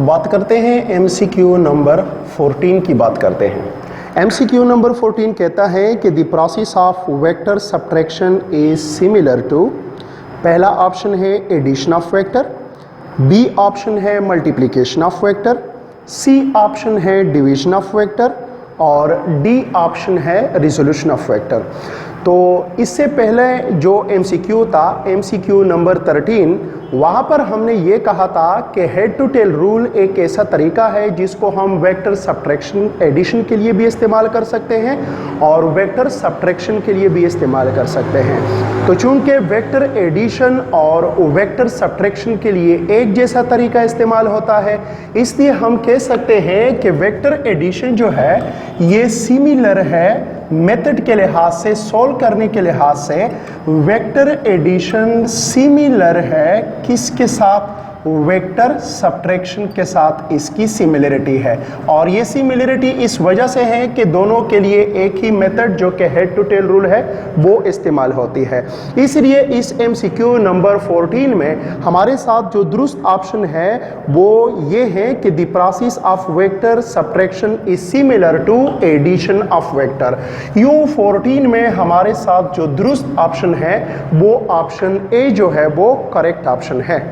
बात करते हैं एमसीक्यू नंबर 14 की बात करते हैं। एमसीक्यू नंबर 14 कहता है कि the process of vector subtraction is similar to, पहला ऑप्शन है addition of vector, B option है multiplication of vector, C option है डिवीजन ऑफ वेक्टर और डी ऑप्शन है रिजोल्यूशन ऑफ वेक्टर। तो इससे पहले जो एमसीक्यू था, एमसीक्यू नंबर 13, वहाँ पर हमने ये कहा था कि हेड टू टेल रूल एक ऐसा तरीका है जिसको हम वेक्टर सब्ट्रैक्शन एडिशन के लिए भी इस्तेमाल कर सकते हैं और वेक्टर सब्ट्रैक्शन के लिए भी इस्तेमाल कर सकते हैं। तो चूंकि वेक्टर एडिशन और वेक्टर सब्ट्रैक्शन के लिए एक जैसा तरीका इस्तेमाल होता है, इसलिए हम कह सकते हैं कि वेक्टर एडिशन जो है ये सिमिलर है मेथड के लिहाज से, सॉल्व करने के लिहाज से वेक्टर एडिशन सिमिलर है किसके साथ, वेक्टर सब्ट्रैक्शन के साथ इसकी सिमिलरिटी है। और ये सिमिलरिटी इस वजह से है कि दोनों के लिए एक ही मेथड जो कि हेड टू टेल रूल है वो इस्तेमाल होती है। इसलिए इस एमसीक्यू नंबर 14 में हमारे साथ जो दुरुस्त ऑप्शन है वो ये है कि the process of vector subtraction is similar to addition of vector. यूं 14 में हमारे साथ जो दुरुस्त ऑप्शन है वो ऑप्शन ए जो है वो करेक्ट ऑप्शन है।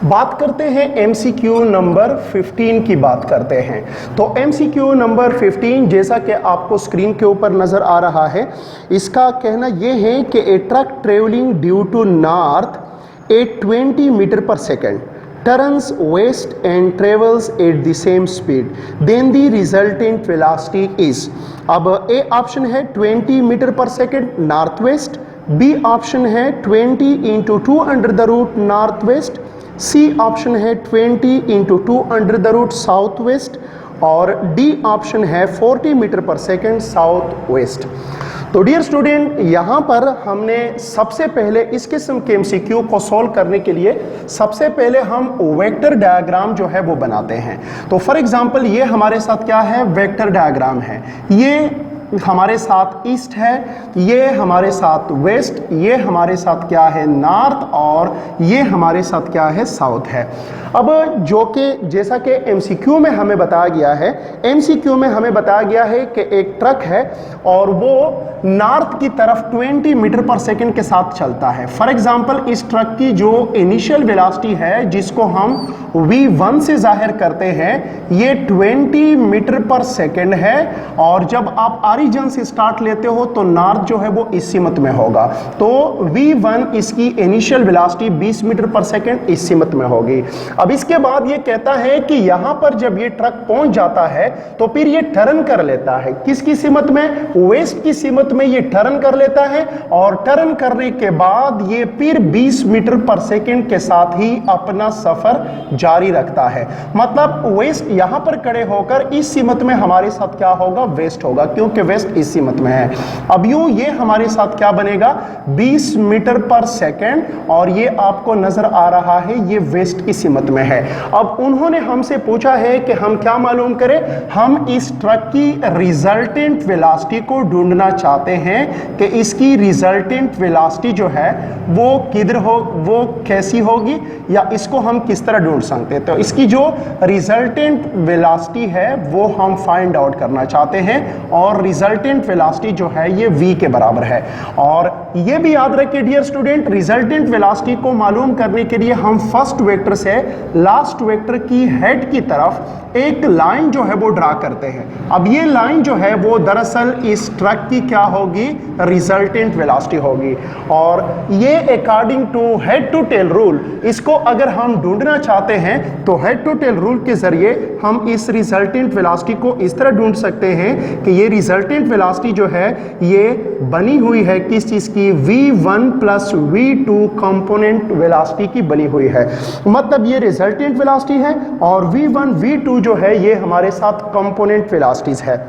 बात करते हैं एमसीक्यू नंबर 15 की बात करते हैं। तो एमसीक्यू नंबर 15 जैसा कि आपको स्क्रीन के ऊपर नजर आ रहा है, इसका कहना यह है कि a truck travelling due to north at 20 metre per second turns west and travels at the same speed, then the resultant velocity is। अब ए ऑप्शन है 20 metre per second north west, B option है 20 into 2 under the root north west, C option है 20 into 2 under the root south west और D option है 40 metre per second south west. तो dear student, यहाँ पर हमने सबसे पहले इस किस्म के एमसीक्यू को सॉल्व करने के लिए सबसे पहले हम वेक्टर डायग्राम जो है वो बनाते हैं। तो फॉर एग्जांपल ये हमारे साथ क्या है, वेक्टर डायग्राम है। ये हमारे साथ ईस्ट है, ये हमारे साथ वेस्ट, ये हमारे साथ क्या है नॉर्थ और ये हमारे साथ क्या है साउथ है। अब जो कि जैसा कि एमसीक्यू में हमें बताया गया है, एमसीक्यू में हमें बताया गया है कि एक ट्रक है और वो नॉर्थ की तरफ 20 मीटर पर सेकेंड के साथ चलता है। फॉर एग्जांपल इस ट्रक की जो इनिशियल वेलोसिटी है जिसको हम v1 से जाहिर करते हैं, ये 20 मीटर पर सेकेंड है और जब आप ऑरिजिन से स्टार्ट लेते हो तो नॉर्थ जो है वो इस सीमत में होगा। तो v1 इसकी initial velocity 20 metre per second इस सीमत में होगी। अब इसके बाद ये कहता है कि यहां पर जब ये ट्रक पहुंच जाता है तो फिर ये टर्न कर लेता है किसकी सीमत में, वेस्ट की सीमत में ये टर्न कर लेता है और टर्न करने के बाद ये फिर 20 मीटर पर सेकेंड के साथ ही अपना सफर जारी रखता है। मतलब वेस्ट यहां पर खड़े होकर इस सीमत में हमारे साथ क्या होगा, वेस्ट होगा, क्योंकि वेस्ट इस सीमत में है। अब यूं ये हमारे साथ क्या बनेगा, 20 मीटर पर सेकेंड और ये आपको नजर आ रहा है ये वेस्ट की सीमत में है। अब उन्होंने हमसे पूछा है कि हम क्या मालूम करें, हम इस ट्रक की रिजल्टेंट वेलोसिटी को ढूंढना चाहते हैं कि इसकी रिजल्टेंट वेलोसिटी जो है वो किधर हो, वो कैसी होगी या इसको हम किस तरह ढूंढ सकते हैं। तो इसकी जो रिजल्टेंट वेलोसिटी है वो हम फाइंड आउट करना चाहते हैं और रिजल्टेंट वेलोसिटी जो है ये v के बराबर है। और ये भी याद रखिए डियर स्टूडेंट, रिजल्टेंट वेलोसिटी को मालूम करने के लिए हम फर्स्ट वेक्टर से लास्ट वेक्टर की हेड की तरफ एक लाइन जो है वो ड्रा करते हैं। अब ये लाइन जो है वो दरअसल इस ट्रक की क्या होगी, रिजल्टेंट वेलोसिटी होगी। और ये according to head to tail rule, इसको अगर हम ढूंढना चाहते हैं तो हेड टू टेल रूल के जरिए हम इस रिजल्टेंट वेलोसिटी को इस तरह ढूंढ सकते हैं कि ये रिजल्टेंट वेलोसिटी जो है ये बनी हुई है किस चीज की, v1 plus v2 component velocity की बनी हुई है। मतलब ये रिजल्टेंट वेलोसिटी है और v1 v2 जो है ये हमारे साथ कंपोनेंट वेलोसिटीज है।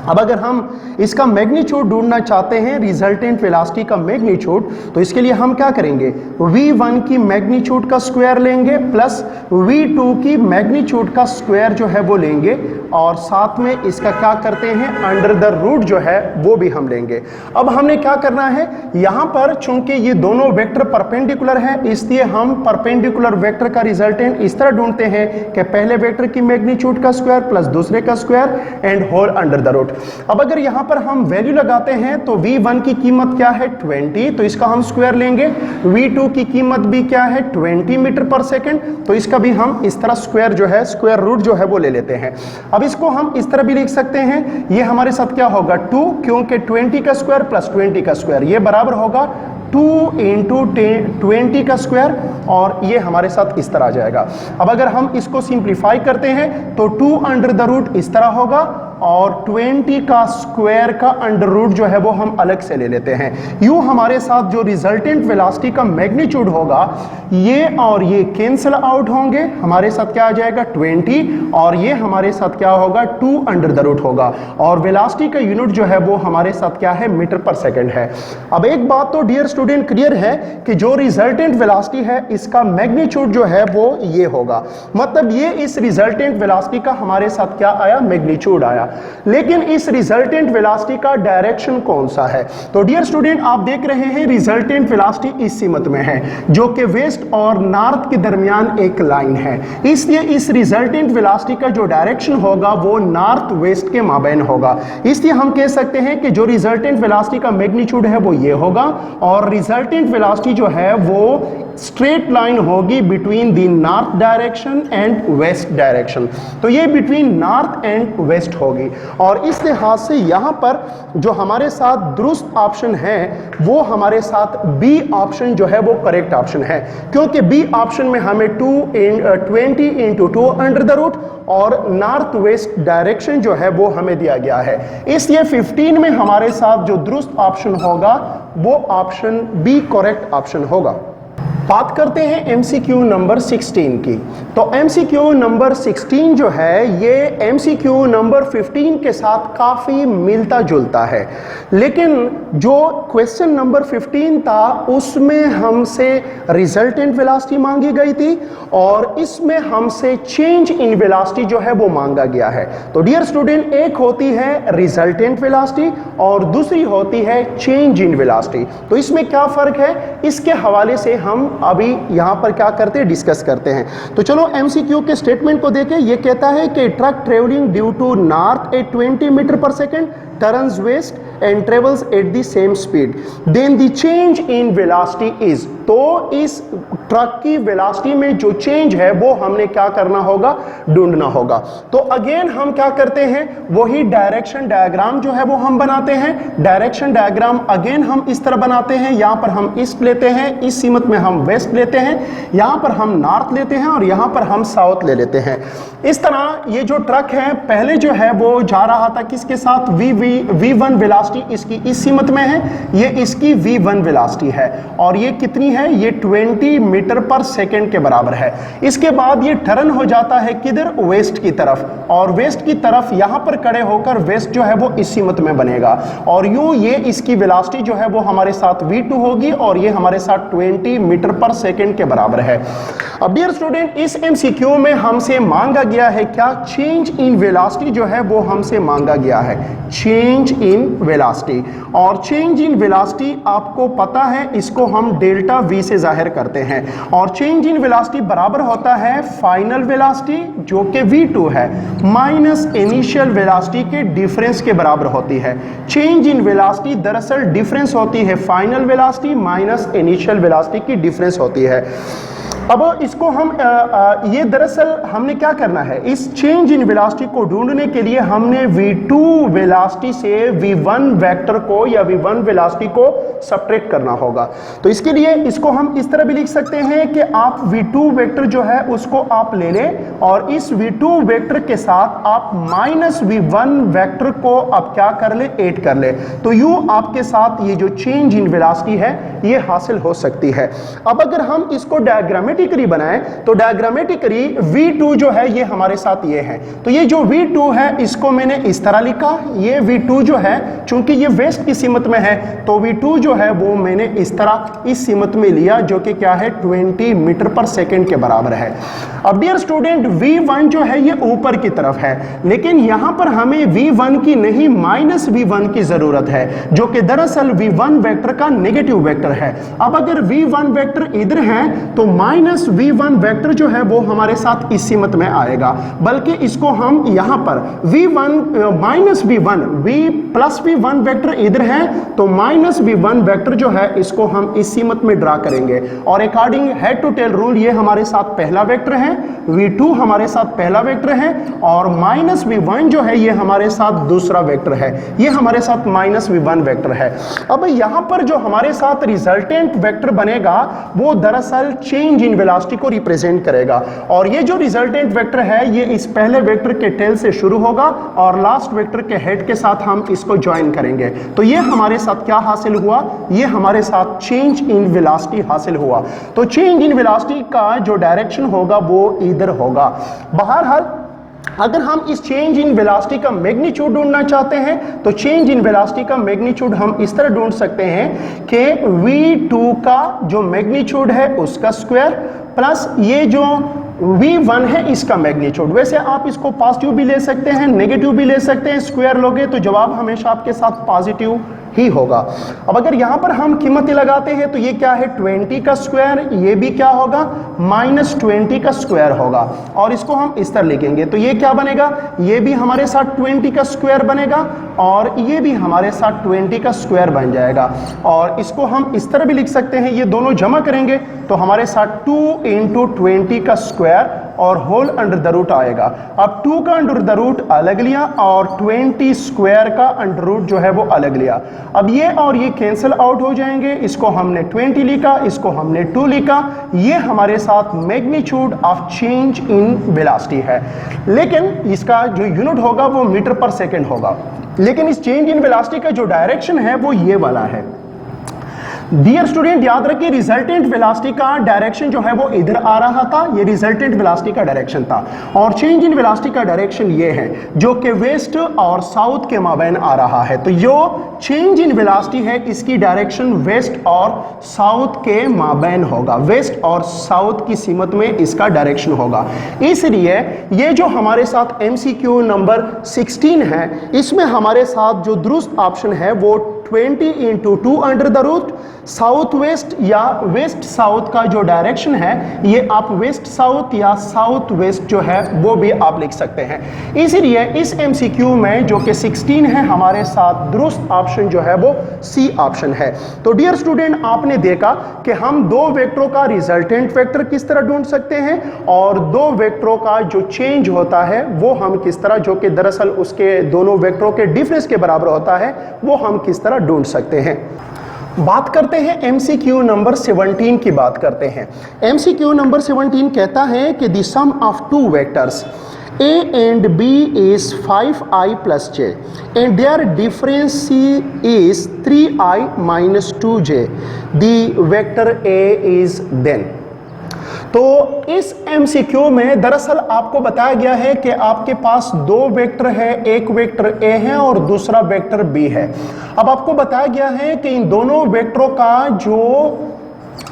अब अगर हम इसका मैग्नीट्यूड ढूंढना चाहते हैं, रिजल्टेंट वेलोसिटी का मैग्नीट्यूड, तो इसके लिए हम क्या करेंगे, v1 की मैग्नीट्यूड का स्क्वायर लेंगे प्लस v2 की मैग्नीट्यूड का स्क्वायर जो है वो लेंगे और साथ में इसका क्या करते हैं, अंडर द रूट जो है वो भी हम लेंगे। अब हमने क्या करना है, यहां पर चूंकि ये दोनों वेक्टर परपेंडिकुलर है, इसलिए हम परपेंडिकुलर वेक्टर का रिजल्टेंट इस तरह ढूंढते हैं कि पहले वेक्टर की मैग्नीट्यूड का स्क्वायर प्लस दूसरे का square and whole under the root. अब अगर यहां पर हम वैल्यू लगाते हैं तो v1 की कीमत क्या है 20, तो इसका हम स्क्वायर लेंगे। v2 की कीमत भी क्या है 20 मीटर पर सेकंड, तो इसका भी हम इस तरह स्क्वायर जो है, स्क्वायर रूट जो है वो ले लेते हैं। अब इसको हम इस तरह भी लिख सकते हैं, ये हमारे साथ क्या होगा 2, क्योंकि 20 का स्क्वायर प्लस 20 का स्क्वायर ये बराबर होगा 2 इंटू 20 का स्क्वायर, और ये हमारे साथ इस तरह आ जाएगा। अब अगर हम इसको सिंप्लीफाई करते हैं तो 2 अंडर द रूट इस तरह होगा, और 20 का स्क्वायर का अंडर रूट जो है वो हम अलग से ले लेते हैं। यूं हमारे साथ जो रिजल्टेंट वेलोसिटी का मैग्नीट्यूड होगा, ये और ये कैंसिल आउट होंगे, हमारे साथ क्या आ जाएगा 20, और ये हमारे साथ क्या होगा 2 अंडर द रूट होगा, और वेलोसिटी का यूनिट जो है वो हमारे साथ क्या है, मीटर पर सेकंड है। अब एक बात तो डियर स्टूडेंट क्लियर है कि जो रिजल्टेंट वेलोसिटी है इसका मैग्नीट्यूड जो है वो ये होगा, मतलब ये इस रिजल्टेंट वेलोसिटी का हमारे साथ क्या आया, मैग्नीट्यूड आया। लेकिन इस रिजल्टेंट वेलोसिटी का डायरेक्शन कौन सा है, तो डियर स्टूडेंट आप देख रहे हैं रिजल्टेंट वेलोसिटी इस सीमत में है, जो कि वेस्ट और नॉर्थ के दरमियान एक लाइन है, इसलिए इस रिजल्टेंट वेलोसिटी का जो डायरेक्शन होगा वो नॉर्थ वेस्ट के माबैन होगा। इसलिए हम कह सकते हैं कि जो रिजल्टेंट वेलोसिटी का मैग्नीट्यूड है वो ये होगा, और रिजल्टेंट वेलोसिटी जो है वो स्ट्रेट लाइन होगी between the north direction and west direction, तो ये बिटवीन नॉर्थ एंड वेस्ट होगी। और इस लिहाज से यहां पर जो हमारे साथ दुरुस्त ऑप्शन है वो हमारे साथ बी ऑप्शन जो है वो करेक्ट ऑप्शन है, क्योंकि बी ऑप्शन में हमें 20 इंटू 2 अंडर द रूट और नॉर्थ वेस्ट डायरेक्शन जो है वो हमें दिया गया है, इसलिए 15 में हमारे साथ जो दुरुस्त ऑप्शन होगा वो ऑप्शन बी करेक्ट ऑप्शन होगा। बात करते हैं एमसीक्यू नंबर 16 की, तो एमसीक्यू नंबर 16 जो है ये एमसीक्यू नंबर 15 के साथ काफ़ी मिलता जुलता है, लेकिन जो क्वेश्चन नंबर 15 था उसमें हमसे रिजल्टेंट वेलोसिटी मांगी गई थी और इसमें हमसे चेंज इन वेलोसिटी जो है वो मांगा गया है। तो डियर स्टूडेंट, एक होती है रिजल्टेंट वेलोसिटी और दूसरी होती है चेंज इन वेलोसिटी, तो इसमें क्या फ़र्क है इसके हवाले से हम अभी यहां पर क्या करते हैं, डिस्कस करते हैं। तो चलो एमसीक्यू के स्टेटमेंट को देखें। ये कहता है कि truck travelling due to north at 20 metre per second turns west and travels at the same speed, then the change in velocity is, तो इस ट्रक की वेलोसिटी में जो चेंज है वो हमने क्या करना होगा, ढूंढना होगा। तो अगेन हम क्या करते हैं, वही डायरेक्शन डायग्राम जो है वो हम बनाते हैं। डायरेक्शन डायग्राम अगेन हम इस तरह बनाते हैं, यहां पर हम ईस्ट लेते हैं, इस सीमत में हम वेस्ट लेते हैं, यहां पर हम नॉर्थ लेते हैं और यहां पर हम साउथ ले लेते हैं। इस तरह ये जो ट्रक है पहले जो है वो जा रहा था किसके साथ, v1 वेलोसिटी इसकी इस सीमत में है, ये इसकी v1 वेलोसिटी है और ये कितनी है, ये 20 मीटर पर सेकंड के बराबर है। इसके बाद ये टर्न हो जाता है किधर, वेस्ट की तरफ, और वेस्ट की तरफ यहां पर खड़े होकर वेस्ट जो है वो इस सीमत में बनेगा और यूं ये इसकी वेलोसिटी जो है वो हमारे साथ v2 होगी और ये हमारे साथ 20 मीटर पर सेकंड के बराबर है। अब डियर स्टूडेंट, इस एमसीक्यू में हमसे मांगा गया है क्या, चेंज इन वेलोसिटी जो है वो हमसे मांगा गया है, चेंज इन वेलोसिटी। और चेंज इन वेलोसिटी आपको पता है इसको हम डेल्टा v से जाहिर करते हैं और चेंज इन वेलोसिटी बराबर होता है फाइनल वेलोसिटी जो कि v2 है माइनस इनिशियल वेलोसिटी के डिफरेंस के बराबर होती है। चेंज इन वेलोसिटी दरअसल डिफरेंस होती है final velocity minus initial velocity की डिफरेंस होती है। अब इसको हम ये दरअसल हमने क्या करना है, इस चेंज इन वेलोसिटी को ढूंढने के लिए हमने v2 वेलोसिटी से v1 वेक्टर को या v1 वेलोसिटी को सब्ट्रैक्ट करना होगा। तो इसके लिए इसको हम इस तरह भी लिख सकते हैं कि आप v2 वेक्टर जो है उसको आप ले लें और इस v2 वेक्टर के साथ आप माइनस v1 वेक्टर को आप क्या कर ले, ऐड कर ले, तो यूं आपके साथ ये जो चेंज इन वेलोसिटी है ये हासिल हो सकती है। अब अगर हम इसको डायग्रामेटिकली बनाएं तो डायग्रामेटिकली v2 जो है ये हमारे साथ ये है, तो ये जो v2 है इसको मैंने इस तरह लिखा, ये v2 जो है चूंकि ये वेस्ट की सीमत में है तो v2 जो जो है वो मैंने इस तरह इस सीमत में लिया जो कि क्या है 20 मीटर पर सेकेंड के बराबर है। अब डियर स्टूडेंट v1 जो है ये ऊपर की तरफ है, लेकिन यहां पर हमें v1 की नहीं माइनस v1 की जरूरत है, जो कि दरअसल v1 वेक्टर का नेगेटिव वेक्टर है। अब अगर v1 वेक्टर इधर है तो माइनस v1 वेक्टर जो है वो हमारे साथ इस सीमत में आएगा, बल्कि इसको हम यहां पर v1 minus v1 v plus v1 vector इधर है तो माइनस v1 वेक्टर जो है इसको हम इस सीमत में ड्रा करेंगे, और according head to tail rule ये हमारे साथ पहला वेक्टर है, v2 हमारे साथ पहला वेक्टर है, और माइनस v1 जो है ये हमारे साथ दूसरा वेक्टर है, ये हमारे साथ माइनस v1 वेक्टर है। अब यहां पर जो हमारे साथ रिजल्टेंट वेक्टर बनेगा वो दरअसल चेंज इन वेलोसिटी को रिप्रेजेंट करेगा, और ये जो रिजल्टेंट वेक्टर है ये इस पहले वेक्टर के टेल से शुरू होगा और लास्ट वेक्टर के हेड के साथ हम इसको ज्वाइन करेंगे। तो ये हमारे साथ क्या हासिल हुआ, ये हमारे साथ चेंज इन वेलोसिटी हासिल हुआ। तो चेंज इन वेलोसिटी का जो डायरेक्शन होगा वो इधर होगा। बहरहाल अगर हम इस चेंज इन वेलोसिटी का मैग्नीट्यूड ढूंढना चाहते हैं तो चेंज इन वेलोसिटी का मैग्नीट्यूड हम इस तरह ढूंढ सकते हैं कि v2 का जो मैग्नीट्यूड है उसका स्क्वायर प्लस ये जो v1 है इसका मैग्नीट्यूड। वैसे आप इसको पॉजिटिव भी ले सकते हैं, नेगेटिव भी ले सकते हैं, स्क्वायर लोगे तो जवाब हमेशा आपके साथ पॉजिटिव ही होगा। अब अगर यहां पर हम कीमतें लगाते हैं तो ये क्या है 20 का स्क्वायर, ये भी क्या होगा माइनस 20 का स्क्वायर होगा, और इसको हम इस तरह लिखेंगे तो ये क्या बनेगा, ये भी हमारे साथ 20 का स्क्वायर बनेगा और ये भी हमारे साथ 20 का स्क्वायर बन जाएगा। और इसको हम इस तरह भी लिख सकते हैं, ये दोनों जमा करेंगे तो हमारे साथ 2 इंटू 20 का स्क्वायर और होल अंडर द रूट आएगा। अब 2 का अंडर द रूट अलग लिया और 20 स्क्वायर का अंडर रूट जो है वो अलग लिया। अब ये और ये कैंसिल आउट हो जाएंगे, इसको हमने 20 लिखा, इसको हमने 2 लिखा। ये हमारे साथ magnitude of change in velocity है, लेकिन इसका जो यूनिट होगा वो मीटर पर सेकेंड होगा। लेकिन इस चेंज इन वेलोसिटी का जो डायरेक्शन है वो ये वाला है। डियर स्टूडेंट याद रखिए रिजल्टेंट वेलोसिटी का डायरेक्शन जो है वो इधर आ रहा था, ये रिजल्टेंट वेलोसिटी का डायरेक्शन था, और चेंज इन वेलोसिटी का डायरेक्शन ये है जो कि वेस्ट और साउथ के माबैन आ रहा है। तो जो चेंज इन वेलोसिटी है इसकी डायरेक्शन वेस्ट और साउथ के माबैन होगा, वेस्ट और साउथ की सीमत में इसका डायरेक्शन होगा। इसलिए ये जो हमारे साथ MCQ नंबर 16 है इसमें हमारे साथ जो दुरुस्त ऑप्शन है वो 20 into 2 under the root south west या वेस्ट साउथ का जो डायरेक्शन है ये आप वेस्ट साउथ या साउथ वेस्ट जो है वो भी आप लिख सकते हैं। इसीलिए इस MCQ में जो कि 16 है हमारे साथ दुरुस्त ऑप्शन जो है वो C ऑप्शन है। तो डियर स्टूडेंट आपने देखा कि हम दो वेक्टरों का रिजल्टेंट वेक्टर किस तरह ढूंढ सकते हैं और दो वेक्टरों का जो चेंज होता है वो हम किस तरह, जो कि दरअसल उसके दोनों वेक्टरों के डिफरेंस के बराबर होता है, वो हम किस तरह ढूंढ सकते हैं। बात करते हैं MCQ नंबर 17 की बात करते हैं। MCQ नंबर 17 कहता है कि the sum of two vectors A and B is 5i plus j and their difference is 3i minus 2j. The vector A is then. तो इस MCQ में दरअसल आपको बताया गया है कि आपके पास दो वेक्टर है, एक वेक्टर A है और दूसरा वेक्टर B है। अब आपको बताया गया है कि इन दोनों वेक्टरों का जो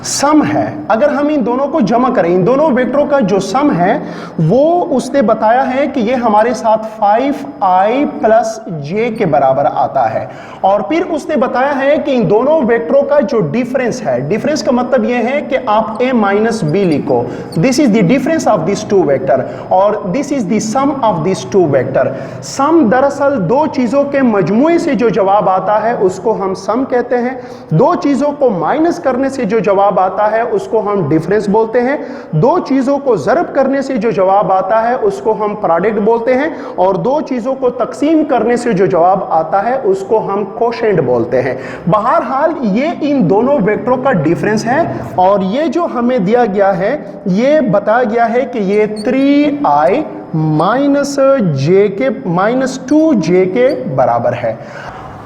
सम है, अगर हम इन दोनों को जमा करें, इन दोनों वेक्टरों का जो सम है वो उसने बताया है कि ये हमारे साथ 5i प्लस j के बराबर आता है। और फिर उसने बताया है कि इन दोनों वेक्टरों का जो डिफरेंस है, डिफरेंस का मतलब ये है कि आप a माइनस b लिखो, this is the difference of this two vector और this is the sum of this two vector. Sum दरअसल दो चीजों के मजमुए से जो जवाब आता है उसको हम सम कहते हैं, दो चीजों को माइनस करने से जो जवाब आता है उसको हम डिफरेंस बोलते हैं, दो चीजों को ज़रब करने से जो जवाब आता है उसको हम प्रोडक्ट बोलते हैं, और दो चीजों को तकसीम करने से जो जवाब आता है उसको हम कोशेंट बोलते हैं। बहरहाल ये इन दोनों वेक्टरों का डिफरेंस है और ये जो हमें दिया गया है ये बताया गया है कि ये 3i माइनस j के माइनस 2j के बराबर है।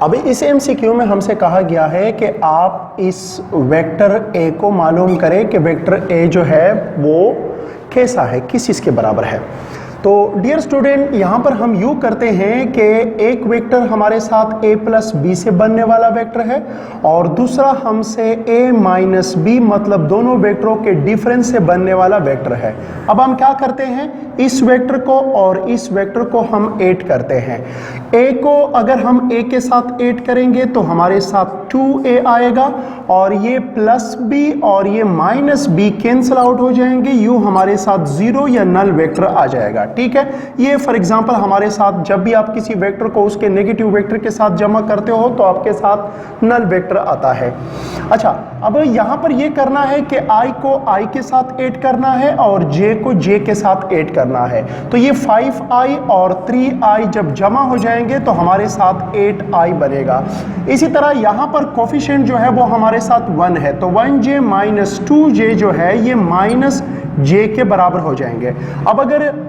अभी इस MCQ में हमसे कहा गया है कि आप इस वेक्टर A को मालूम करें कि वेक्टर A जो है वो कैसा है, किस चीज़ के बराबर है। तो डियर स्टूडेंट, यहाँ पर हम यूँ करते हैं कि एक वेक्टर हमारे साथ a प्लस बी से बनने वाला वेक्टर है और दूसरा हमसे a माइनस बी मतलब दोनों वेक्टरों के डिफरेंस से बनने वाला वेक्टर है। अब हम क्या करते हैं, इस वेक्टर को और इस वेक्टर को हम ऐड करते हैं। a को अगर हम a के साथ ऐड करेंगे तो हमारे साथ 2a आएगा और ये प्लस b और ये माइनस b कैंसिल आउट हो जाएंगे, यूँ हमारे साथ जीरो या नल वेक्टर आ जाएगा। ठीक है, ये फॉर एग्जांपल हमारे साथ जब भी आप किसी वेक्टर को उसके नेगेटिव वेक्टर के साथ जमा करते हो तो आपके साथ नल वेक्टर आता है। अच्छा, अब यहाँ पर ये करना है कि i को i के साथ ऐड करना है और j को j के साथ ऐड करना है। तो ये 5i और 3i जब जमा हो जाएंगे तो हमारे साथ 8i बनेगा। इसी तरह यहाँ पर कोफिशिएंट जो है वो हमारे साथ 1 है, तो 1j माइनस 2j जो है ये माइनस j के बराबर हो जाएंगे। अब अगर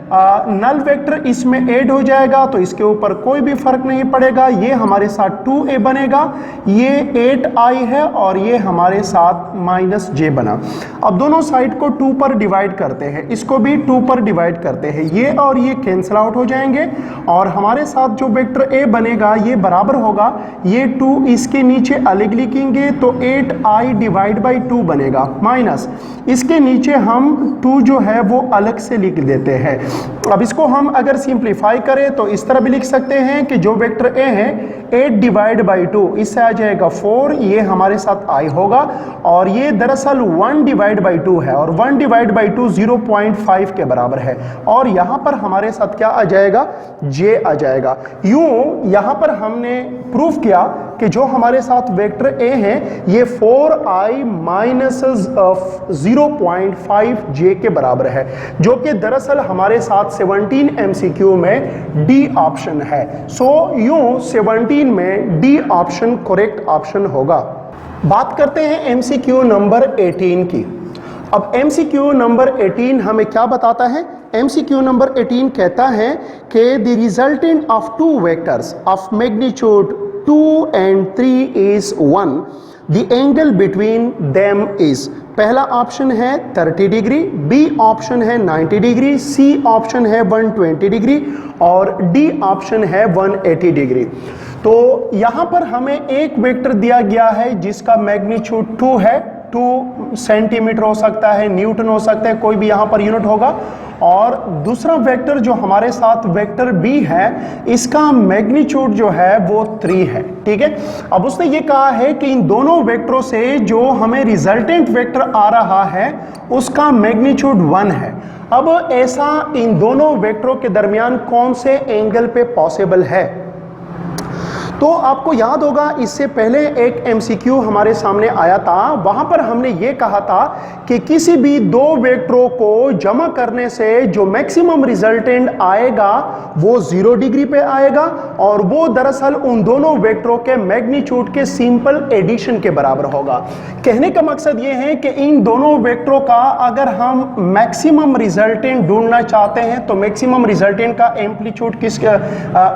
नल वेक्टर इसमें ऐड हो जाएगा तो इसके ऊपर कोई भी फर्क नहीं पड़ेगा, ये हमारे साथ 2a बनेगा, ये 8i है और ये हमारे साथ माइनस j बना। अब दोनों साइड को 2 पर डिवाइड करते हैं, इसको भी 2 पर डिवाइड करते हैं, ये और ये कैंसिल आउट हो जाएंगे और हमारे साथ जो वेक्टर a बनेगा ये बराबर होगा, ये 2 इसके नीचे अलग लिखेंगे तो 8i डिवाइड बाई 2 बनेगा, माइनस इसके नीचे हम 2 जो है वो अलग से लिख देते हैं। अब इसको हम अगर सिंप्लीफाई करें तो इस तरह भी लिख सकते हैं कि जो वेक्टर a है 8 डिवाइड बाई 2, इससे आ जाएगा 4, ये हमारे साथ i होगा और ये दरअसल 1 डिवाइड बाई 2 है और 1 डिवाइड बाई 2 0.5 के बराबर है और यहाँ पर हमारे साथ क्या आ जाएगा, j आ जाएगा। यूँ यहाँ पर हमने प्रूफ किया कि जो हमारे साथ वेक्टर a है ये 4i माइनस 0.5j के बराबर है, जो कि दरअसल हमारे साथ 17 MCQ में डी ऑप्शन है। सो यूं 17 में डी ऑप्शन करेक्ट ऑप्शन होगा। बात करते हैं MCQ नंबर 18 की। अब MCQ नंबर 18 हमें क्या बताता है? MCQ नंबर 18 कहता है कि the resultant of two vectors of magnitude 2 and 3 is 1, the angle between them is, पहला ऑप्शन है 30 डिग्री, बी ऑप्शन है 90 डिग्री, सी ऑप्शन है 120 डिग्री और डी ऑप्शन है 180 डिग्री। तो यहाँ पर हमें एक वेक्टर दिया गया है जिसका मैग्नीट्यूड 2 है, 2 सेंटीमीटर हो सकता है, न्यूटन हो सकता है, कोई भी यहाँ पर यूनिट होगा। और दूसरा वेक्टर जो हमारे साथ वेक्टर बी है, इसका मैग्नीट्यूड जो है वो 3 है। ठीक है, अब उसने ये कहा है कि इन दोनों वेक्टरों से जो हमें रिजल्टेंट वेक्टर आ रहा है उसका मैग्नीट्यूड 1 है। अब ऐसा इन दोनों वेक्टरों के दरमियान कौन से एंगल पे पॉसिबल है? तो आपको याद होगा इससे पहले एक MCQ हमारे सामने आया था, वहां पर हमने ये कहा था कि किसी भी दो वेक्टरों को जमा करने से जो मैक्सिमम रिजल्टेंट आएगा वो 0 डिग्री पे आएगा और वो दरअसल उन दोनों वेक्टरों के मैग्नीट्यूड के सिंपल एडिशन के बराबर होगा। कहने का मकसद ये है कि इन दोनों वेक्टरों का अगर हम मैक्सिमम रिजल्टेंट ढूंढना चाहते हैं तो मैक्सिमम रिजल्टेंट का एम्पलीट्यूड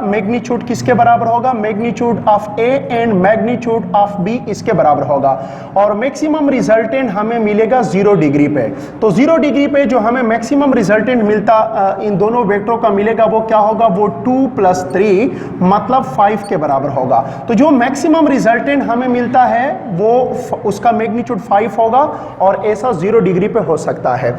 मैग्नीट्यूड किसके बराबर होगा? Magnitude of A and magnitude of B इसके बराबर होगा और मैक्सिमम रिजल्टेंट हमें मिलेगा 0 डिग्री पे। तो 0 डिग्री पे जो हमें मैक्सिमम रिजल्टेंट मिलता इन दोनों वेक्टरों का मिलेगा वो क्या होगा? वो 2 + 3 मतलब 5 के बराबर होगा। तो जो मैक्सिमम रिजल्टेंट हमें मिलता है वो उसका मैग्नीट्यूड 5 होगा और ऐसा 0 डिग्री पे हो सकता है।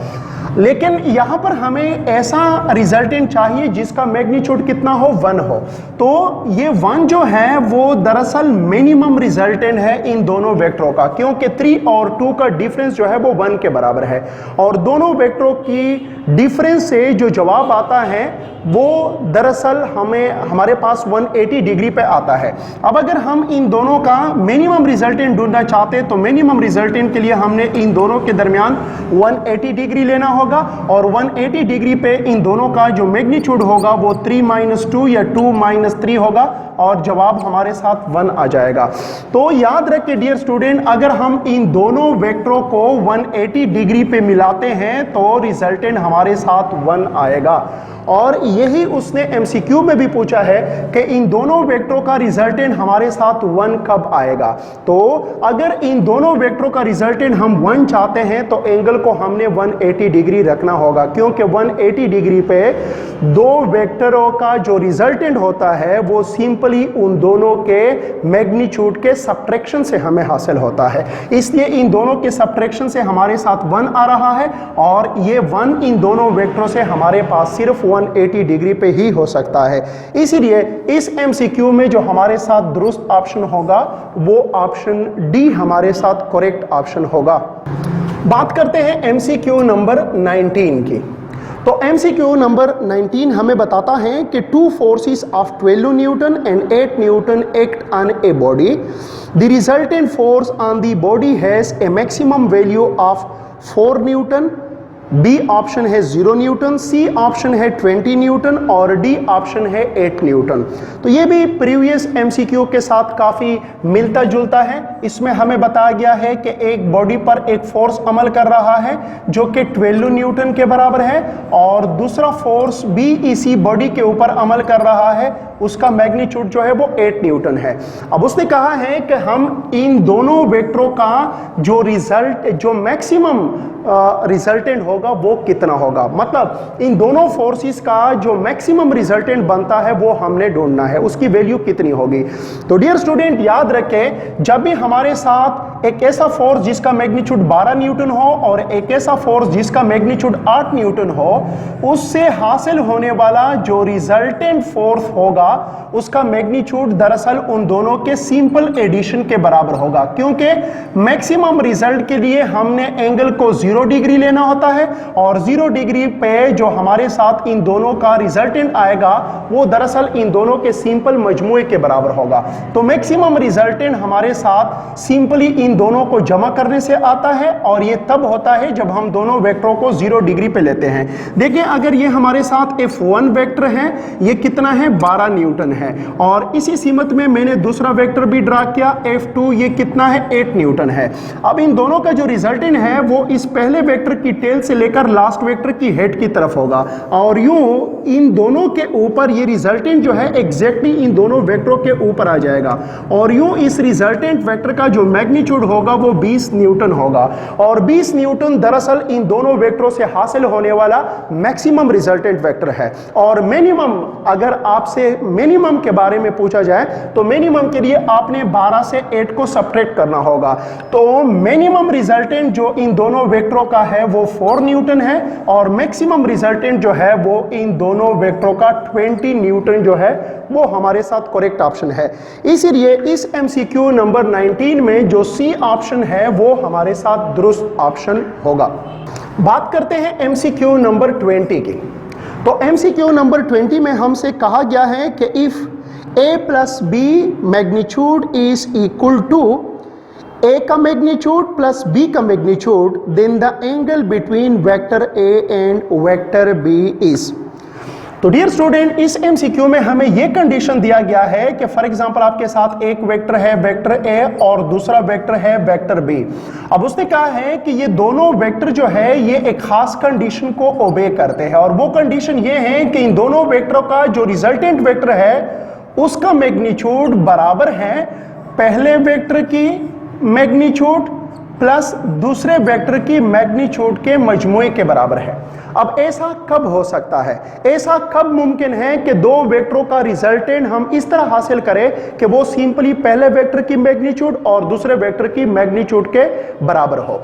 लेकिन यहां पर हमें ऐसा रिजल्टेंट चाहिए जिसका मैग्नीट्यूड कितना हो? 1 हो। तो ये 1 जो है वो दरअसल मिनिमम रिजल्टेंट है इन दोनों वेक्टरों का, क्योंकि 3 और 2 का डिफरेंस जो है वो 1 के बराबर है और दोनों वेक्टरों की डिफरेंस से जो जवाब आता है वो दरअसल हमारे पास 180 डिग्री पे आता है। अब अगर हम इन दोनों का मिनिमम रिजल्टेंट ढूंढना चाहते हैं तो मिनिमम रिजल्टेंट के लिए हमने इन दोनों के दरमियान 180 डिग्री लेना होगा और 180 डिग्री पे इन दोनों का जो मैग्नीट्यूड होगा वो 3 - 2 या 2 - 3 होगा और जवाब हमारे साथ 1 आ जाएगा। तो याद रखिए डियर स्टूडेंट, अगर हम इन दोनों वेक्टरों को 180 डिग्री पे मिलाते हैं तो रिजल्टेंट हमारे साथ 1 आएगा। और यही उसने एमसीक्यू में भी पूछा है कि इन दोनों वेक्टरों का रिजल्टेंट हमारे साथ 1 कब आएगा। तो अगर इन दोनों वेक्टरों का रिजल्टेंट हम 1 चाहते हैं तो एंगल को हमने 180 डिग्री रखना होगा, क्योंकि 180 डिग्री पे दो वेक्टरों का जो रिजल्टेंट होता है वो सिंपली उन दोनों के मैग्नीट्यूड के सब्ट्रैक्शन से हमें हासिल होता है। इसलिए इन दोनों के सब्ट्रैक्शन से हमारे साथ 1 आ रहा है और ये 1 इन दोनों वेक्टरों से हमारे पास सिर्फ 180 डिग्री पे ही हो सकता है। इसीलिए इस एमसीक्यू में जो हमारे साथ दुरुस्त ऑप्शन होगा वो ऑप्शन डी हमारे साथ करेक्ट ऑप्शन होगा। बात करते हैं एमसीक्यू नंबर 19 की। तो एमसीक्यू नंबर 19 हमें बताता है कि 2 forces of 12 newton and 8 newton act on a body. The resultant force on the body has a maximum value of 4 newton. B option है 0 न्यूटन, सी ऑप्शन है 20 न्यूटन और D option है 8 Newton. तो ये भी प्रीवियस एमसीक्यू के साथ काफ़ी मिलता जुलता है। इसमें हमें बताया गया है कि एक बॉडी पर एक फोर्स अमल कर रहा है जो कि 12 न्यूटन के बराबर है और दूसरा फोर्स भी इसी बॉडी के ऊपर अमल कर रहा है, उसका मैग्नीट्यूड जो है वो 8 न्यूटन है। अब उसने कहा है कि हम इन दोनों वेक्टरों का जो मैक्सिमम रिजल्टेंट होगा वो कितना होगा, मतलब इन दोनों फोर्सेस का जो मैक्सिमम रिजल्टेंट बनता है वो हमने ढूंढना है, उसकी वैल्यू कितनी होगी। तो डियर स्टूडेंट याद रखें, जब भी हमारे साथ एक ऐसा फोर्स जिसका मैग्नीट्यूड 12 न्यूटन हो और एक ऐसा फोर्स जिसका मैग्नीट्यूड 8 न्यूटन हो, उससे हासिल होने वाला जो रिजल्टेंट फोर्स होगा उसका मैग्नीट्यूड दरअसल उन दोनों के सिंपल एडिशन के बराबर होगा, क्योंकि मैक्सिमम रिजल्ट के लिए हमने एंगल को 0 डिग्री लेना होता है और 0 डिग्री पे जो हमारे साथ इन दोनों का रिजल्टेंट आएगा वो दरअसल इन दोनों के सिंपल मजमूए के बराबर होगा। तो मैक्सिमम रिजल्टेंट हमारे साथ सिंपली इन दोनों को जमा करने से आता है और ये तब होता है जब हम दोनों वेक्टरों को 0 डिग्री पे लेते हैं। देखिए अगर ये हमारे साथ F1 वेक्टर है, ये कितना है 12 न्यूटन है और इसी सीमत में मैंने दूसरा वेक्टर भी ड्रा किया F2, ये कितना है 8 न्यूटन है। अब इन दोनों का जो रिजल्टेंट है वो इस पहले वेक्टर की टेल से लेकर लास्ट वेक्टर की हेड की तरफ होगा और यूं इन दोनों के ऊपर ये रिजल्टेंट जो है एग्जैक्टली इन दोनों वेक्टरों के ऊपर आ जाएगा और यूं इस रिजल्टेंट वेक्टर का जो मैग्नीट्यूड होगा वो 20 न्यूटन होगा और 20 न्यूटन दरअसल इन दोनों वेक्टरों से हासिल होने वाला मैक्सिमम रिजल्टेंट वेक्टर है। और मिनिमम, अगर आपसे मिनिमम के बारे में पूछा जाए तो मिनिमम के लिए आपने 12 से 8 को सब्ट्रैक्ट करना होगा। तो मिनिमम रिजल्टेंट जो इन दोनों वेक्टरों का है वो 4 न्यूटन है और मैक्सिमम रिजल्टेंट जो है वो इन दोनों वेक्टरों का 20 न्यूटन जो है वो हमारे साथ करेक्ट ऑप्शन है। इसीलिए इस एमसीक्यू नंबर 19 में जो सी ऑप्शन है वो हमारे साथ दुरुस्त ऑप्शन होगा। बात करते हैं एमसीक्यू नंबर 20 की। तो एमसीक्यू नंबर 20 में हमसे कहा गया है कि if a plus B magnitude is equal to a का मैग्नीट्यूड प्लस b का magnitude, then the angle between vector a and vector b is. तो डियर स्टूडेंट इस एमसीक्यू में हमें यह कंडीशन दिया गया है कि फॉर एग्जांपल आपके साथ एक वेक्टर है वेक्टर a और दूसरा वेक्टर है वेक्टर b। अब उसने कहा है कि ये दोनों वेक्टर जो है ये एक खास कंडीशन को ओबे करते हैं और वो कंडीशन ये है कि इन दोनों वेक्टरों का जो रिजल्टेंट वेक्टर है उसका मैग्नीट्यूड बराबर है पहले वेक्टर की मैग्नीट्यूड प्लस दूसरे वेक्टर की मैग्नीट्यूड के मजमूए के बराबर है। अब ऐसा कब हो सकता है, ऐसा कब मुमकिन है कि दो वेक्टरों का रिजल्टेंट हम इस तरह हासिल करें कि वो सिंपली पहले वेक्टर की मैग्नीट्यूड और दूसरे वेक्टर की मैग्नीट्यूड के बराबर हो।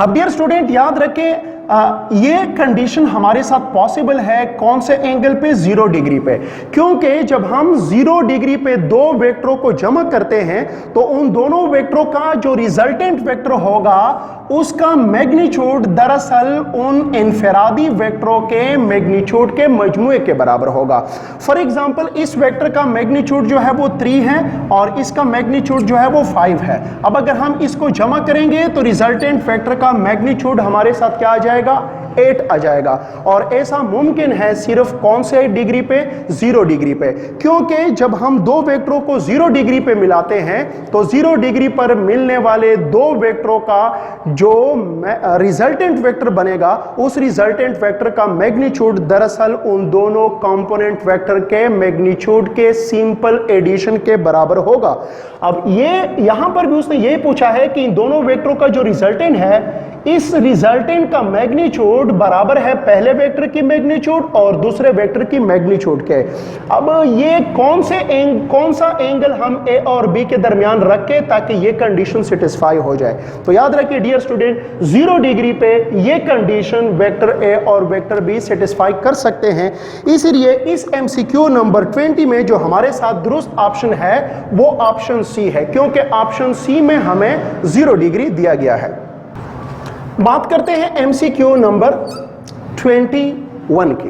अब डियर स्टूडेंट याद रखें ये कंडीशन हमारे साथ पॉसिबल है कौन से एंगल पे 0 डिग्री पे, क्योंकि जब हम 0 डिग्री पे दो वेक्टरों को जमा करते हैं तो उन दोनों वेक्टरों का जो रिजल्टेंट वेक्टर होगा उसका मैग्नीट्यूड दरअसल उन इनफरादी वेक्टरों के मैग्नीट्यूड के मजमूए के बराबर होगा। फॉर एग्जांपल इस वेक्टर का मैग्नीट्यूड जो है वो 3 है और इसका मैग्नीट्यूड जो है वो 5 है। अब अगर हम इसको जमा करेंगे तो रिजल्टेंट वेक्टर का मैग्नीट्यूड हमारे साथ क्या आ जाएगा 8 आ जाएगा। और ऐसा मुमकिन है सिर्फ कौन से डिग्री पे? 0 डिग्री पे, क्योंकि जब हम दो वेक्टरों को 0 डिग्री पे मिलाते हैं तो 0 डिग्री पर मिलने वाले दो वेक्टरों का जो रिजल्टेंट वेक्टर बनेगा, उस रिजल्टेंट वेक्टर का मैग्नीट्यूड दरअसल उन दोनों कंपोनेंट वेक्टर के मैग्नीट्यूड के सिंपल एडिशन के बराबर होगा। अब ये यहां पर भी उसने ये पूछा है कि इन दोनों वेक्टरों का जो रिजल्टेंट है, इस रिजल्टेंट का मैग्नीट्यूड बराबर है पहले वेक्टर की मैग्नीट्यूड और दूसरे वेक्टर की मैग्नीट्यूड के। अब ये कौन सा एंगल हम ए और बी के दरमियान रखें ताकि ये कंडीशन सेटिस्फाई हो जाए? तो याद रखिए डियर स्टूडेंट, 0 डिग्री पे ये कंडीशन वेक्टर ए और वेक्टर बी सेटिस्फाई कर सकते हैं। इसलिए इस एमसीक्यू नंबर 20 में जो हमारे साथ दुरुस्त ऑप्शन है वो ऑप्शन सी है, क्योंकि ऑप्शन सी में हमें 0 डिग्री दिया गया है। बात करते हैं एमसीक्यू नंबर 21 की।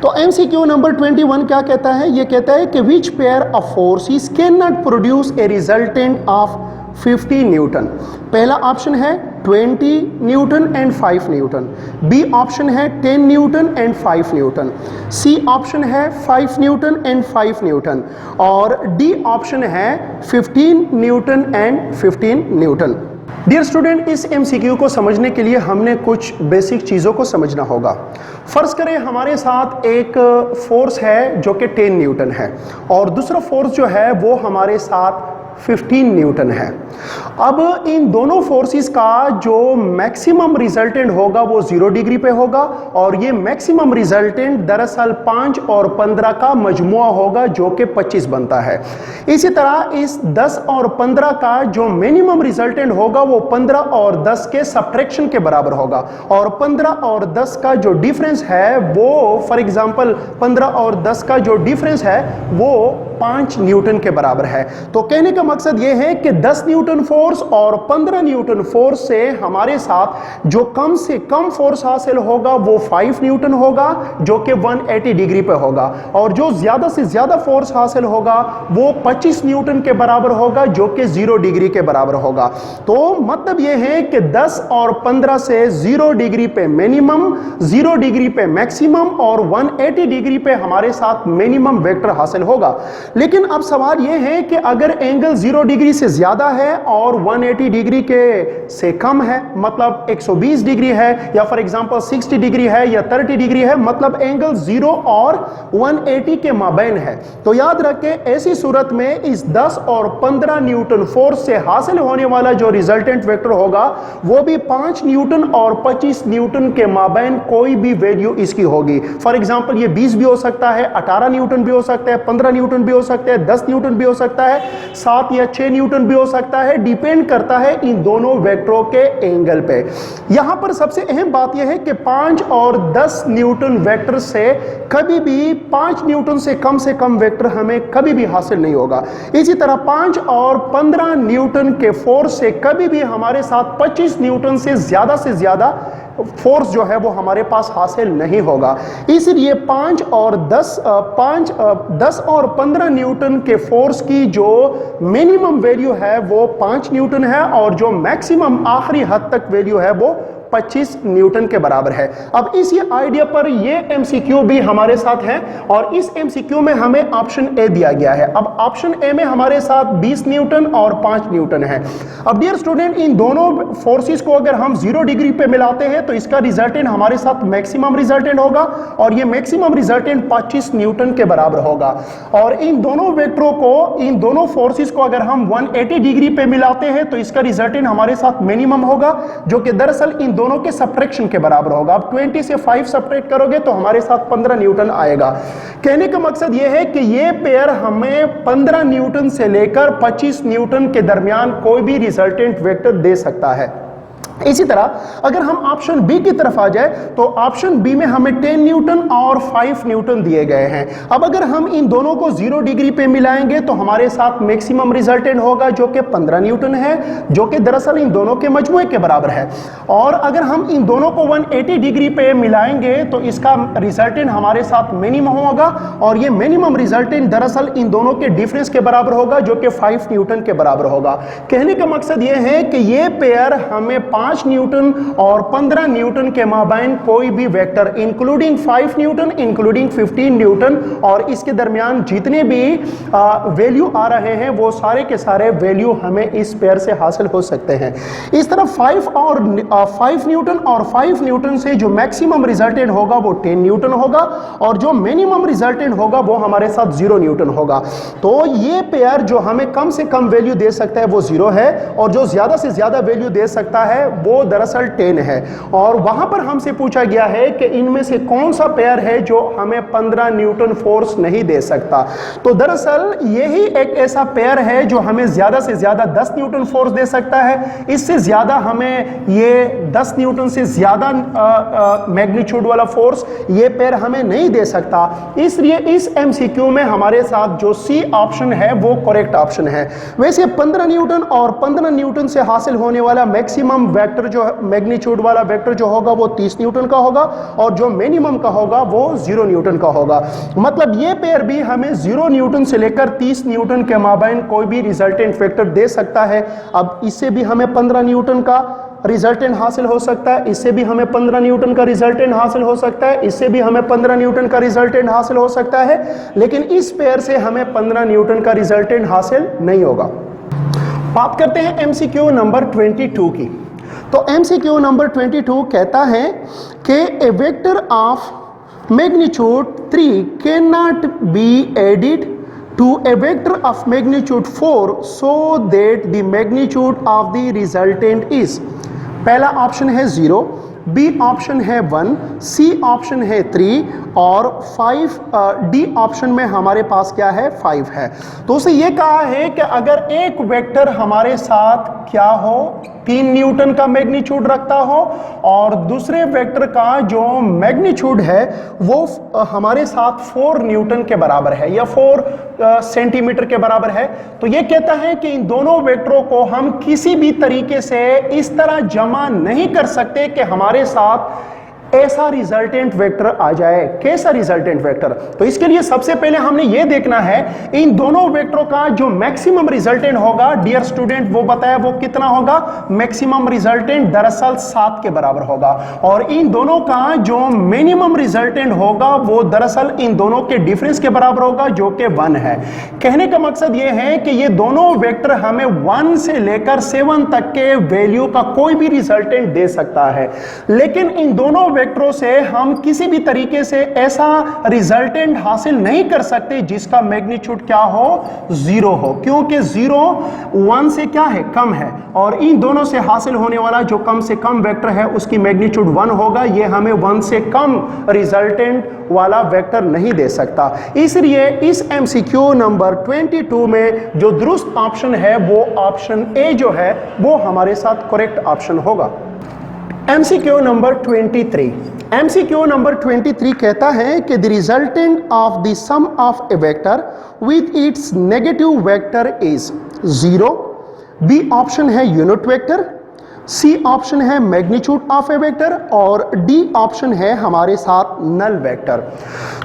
तो एमसीक्यू नंबर 21 क्या कहता है? यह कहता है कि which pair of forces can not produce a resultant of 50 newton. पहला ऑप्शन है 20 newton and 5 newton, B option है 10 newton and 5 newton, C option है 5 न्यूटन एंड 5 न्यूटन, और डी ऑप्शन है 15 newton and 15 newton. Dear student, इस MCQ को समझने के लिए हमने कुछ बेसिक चीज़ों को समझना होगा। फर्ज करें हमारे साथ एक फोर्स है जो कि 10 न्यूटन है और दूसरा फोर्स जो है वो हमारे साथ 15 न्यूटन है। अब इन दोनों फोर्सेस का जो मैक्सिमम रिजल्टेंट होगा वो 0 डिग्री पे होगा, और ये मैक्सिमम रिजल्टेंट दरअसल 5 और 15 का मजमुआ होगा जो कि 25 बनता है। इसी तरह इस 10 और 15 का जो मिनिमम रिजल्टेंट होगा वो 15 और 10 के सब्ट्रैक्शन के बराबर होगा, और 15 और 10 का जो डिफरेंस है वो फॉर एग्जांपल 15 और 10 का जो डिफरेंस है वो 5 न्यूटन के बराबर है। तो कहने का मकसद यह है कि 10 न्यूटन फोर्स और 15 न्यूटन फोर्स से हमारे साथ जो कम से कम फोर्स हासिल होगा वो 5 न्यूटन होगा जो कि 180 डिग्री पे होगा, और जो ज्यादा से ज्यादा फोर्स हासिल होगा वो 25 न्यूटन के बराबर होगा जो कि 0 डिग्री के बराबर होगा। तो मतलब यह है कि 10 और 15 से 0 डिग्री पे मिनिमम, 0 डिग्री पे मैक्सिमम और 180 डिग्री पे हमारे साथ मिनिमम वेक्टर हासिल होगा। लेकिन अब सवाल यह है कि अगर एंगल 0 डिग्री से ज्यादा है और 180 डिग्री के से कम है, मतलब 120 डिग्री है या फॉर एग्जांपल 60 डिग्री है या 30 डिग्री है, मतलब एंगल 0 और 180 के माबैन है, तो याद रखें ऐसी सूरत में इस 10 और 15 न्यूटन फोर्स से हासिल होने वाला जो रिजल्टेंट वेक्टर होगा वो भी 5 न्यूटन और 25 न्यूटन के माबैन कोई भी वैल्यू इसकी होगी। फॉर एग्जांपल ये 20 भी हो सकता है, 18 न्यूटन भी हो सकता है, 15 न्यूटन भी हो सकता है, 10 न्यूटन भी हो सकता है, 7 या 6 न्यूटन भी हो सकता है, डिपेंड करता है इन दोनों वेक्टरों के एंगल पे। यहां पर सबसे अहम बात यह है कि 5 और 10 न्यूटन वेक्टर से कभी भी 5 न्यूटन से कम वेक्टर हमें कभी भी हासिल नहीं होगा। इसी तरह 5 और 15 न्यूटन के फोर्स से कभी भी हमारे साथ 25 न्यूटन से ज्यादा फोर्स जो है वो हमारे पास हासिल नहीं होगा। इसलिए 5 और 10 और 15 न्यूटन के फोर्स की जो मिनिमम वैल्यू है वो 5 न्यूटन है, और जो मैक्सिमम आखिरी हद तक वैल्यू है वो 25 न्यूटन के बराबर है। अब इसी आइडिया पर ये एमसीक्यू भी हमारे साथ है, और इस एमसीक्यू में हमें ऑप्शन ए दिया गया है। अब ऑप्शन ए में हमारे साथ 20 न्यूटन और 5 न्यूटन है। अब डियर स्टूडेंट, इन दोनों फोर्सेस को अगर हम 0 डिग्री पे मिलाते हैं तो इसका रिजल्टेंट हमारे साथ मैक्सिमम रिजल्टेंट होगा, और ये मैक्सिमम रिजल्टेंट 25 न्यूटन के बराबर होगा। और इन दोनों वेक्टरों को, इन दोनों फोर्सेस को अगर हम 180 डिग्री पे मिलाते हैं तो इसका रिजल्टेंट हमारे साथ मिनिमम होगा जो कि दरअसल इन दोनों के सब्ट्रैक्शन के बराबर होगा। अब 20 से 5 सब्ट्रैक्ट करोगे तो हमारे साथ 15 न्यूटन आएगा। कहने का मकसद यह है कि ये पेयर हमें 15 न्यूटन से लेकर 25 न्यूटन के दरमियान कोई भी रिजल्टेंट वेक्टर दे सकता है। इसी तरह अगर हम ऑप्शन बी की तरफ आ जाए तो ऑप्शन बी में हमें 10 न्यूटन और 5 न्यूटन दिए गए हैं। अब अगर हम इन दोनों को 0 डिग्री पे मिलाएंगे तो हमारे साथ मैक्सिमम रिजल्टेंट होगा जो कि 15 न्यूटन है, जो कि दरअसल इन दोनों के मजमुए के बराबर है। और अगर हम इन दोनों को 180 डिग्री पे मिलाएंगे तो इसका रिजल्टेंट हमारे साथ मिनिमम होगा, और ये मिनिमम रिजल्टेंट दरअसल इन दोनों के डिफरेंस के बराबर होगा जो कि 5 न्यूटन के बराबर होगा। कहने का मकसद यह है कि ये पेयर हमें 5 न्यूटन और 15 न्यूटन के माबैन कोई भी vector including 5 Newton including 15 Newton और इसके दरमियान जितने भी वैल्यू आ रहे हैं वो सारे के सारे वैल्यू हमें इस पेयर से हासिल हो सकते हैं। इस तरह 5 न्यूटन और 5 न्यूटन से जो मैक्सिमम रिजल्टेंट होगा वो 10 न्यूटन होगा और जो मिनिमम रिजल्टेंट होगा वो हमारे साथ 0 न्यूटन होगा। तो ये पेयर जो हमें कम से कम वैल्यू दे सकता है वो 0 है और जो ज्यादा से ज्यादा वैल्यू दे सकता है वो दरअसल 10 है। और वहां पर हमसे पूछा गया है कि इनमें से कौन सा पेयर है जो हमें 15 न्यूटन फोर्स नहीं दे सकता। तो दरअसल यही एक ऐसा पेयर है जो हमें ज्यादा से ज्यादा 10 न्यूटन फोर्स दे सकता है। इससे ज्यादा हमें ये 10 न्यूटन से ज्यादा मैग्नीट्यूड वाला फोर्स ये पेयर हमें नहीं दे सकता। इसलिए इस एमसीक्यू में हमारे साथ जो सी ऑप्शन है वो करेक्ट ऑप्शन है। वैसे 15 न्यूटन और 15 न्यूटन से हासिल होने वाला मैक्सिमम वेक्टर जो मैग्नीट्यूड वाला वेक्टर जो होगा वो 30 न्यूटन का होगा और जो मिनिमम का होगा वो 0 न्यूटन का होगा। मतलब ये पेयर भी हमें 0 न्यूटन से लेकर 30 न्यूटन के माबैन कोई भी रिजल्टेंट वेक्टर दे सकता है। अब इससे भी हमें 15 न्यूटन का रिजल्टेंट हासिल हो सकता है, इससे भी हमें 15 न्यूटन का रिजल्टेंट हासिल हो सकता है, इससे भी हमें 15 न्यूटन का रिजल्टेंट हासिल हो सकता है, लेकिन इस पेयर से हमें 15 न्यूटन का रिजल्टेंट हासिल नहीं होगा। बात करते हैं एमसीक्यू नंबर 22 की। तो एमसीक्यू नंबर 22 कहता है कि a vector of magnitude 3 can not be added to a vector of magnitude 4 so that the magnitude of the resultant is, पहला ऑप्शन है 0, बी ऑप्शन है 1, सी ऑप्शन है 3 और 5 डी ऑप्शन में हमारे पास क्या है 5 है। तो उसे ये कहा है कि अगर एक वेक्टर हमारे साथ क्या हो 3 न्यूटन का मैग्नीट्यूड रखता हो और दूसरे वेक्टर का जो मैग्नीट्यूड है वो हमारे साथ 4 न्यूटन के बराबर है या 4 सेंटीमीटर के बराबर है, तो ये कहता है कि इन दोनों वेक्टरों को हम किसी भी तरीके से इस तरह जमा नहीं कर सकते कि हमारे साथ ऐसा रिजल्टेंट वेक्टर आ जाए। कैसा रिजल्टेंट वेक्टर? तो इसके लिए सबसे पहले हमने ये देखना है इन दोनों वेक्टरों का जो मैक्सिमम रिजल्टेंट होगा, डियर स्टूडेंट वो बताया वो कितना होगा, मैक्सिमम रिजल्टेंट दरअसल 7 के बराबर होगा और इन दोनों का जो मिनिमम रिजल्टेंट होगा वो दरअसल इन दोनों के डिफरेंस के बराबर होगा जो कि 1 है। कहने का मकसद ये है कि ये दोनों वेक्टर हमें 1 से लेकर 7 तक के वैल्यू का कोई भी रिजल्टेंट दे सकता है, लेकिन इन दोनों वेक्टरों से हम किसी भी तरीके से ऐसा रिजल्टेंट हासिल नहीं कर सकते जिसका मैग्नीट्यूड क्या हो 0 हो, क्योंकि 0 1 से क्या है कम है और इन दोनों से हासिल होने वाला जो कम से कम वेक्टर है उसकी मैग्नीट्यूड 1 होगा। ये हमें 1 से कम रिजल्टेंट वाला वेक्टर नहीं दे सकता। इसलिए इस एमसीक्यू नंबर 22 में जो दुरुस्त ऑप्शन है वो ऑप्शन ए जो है वो हमारे साथ करेक्ट ऑप्शन होगा। एमसीक्यू नंबर 23, एमसीक्यू नंबर 23 कहता है कि the resultant of the sum of a vector with its negative vector is 0, B option है यूनिट वेक्टर, सी ऑप्शन है मैग्नीट्यूड ऑफ ए वेक्टर और डी ऑप्शन है हमारे साथ नल वेक्टर।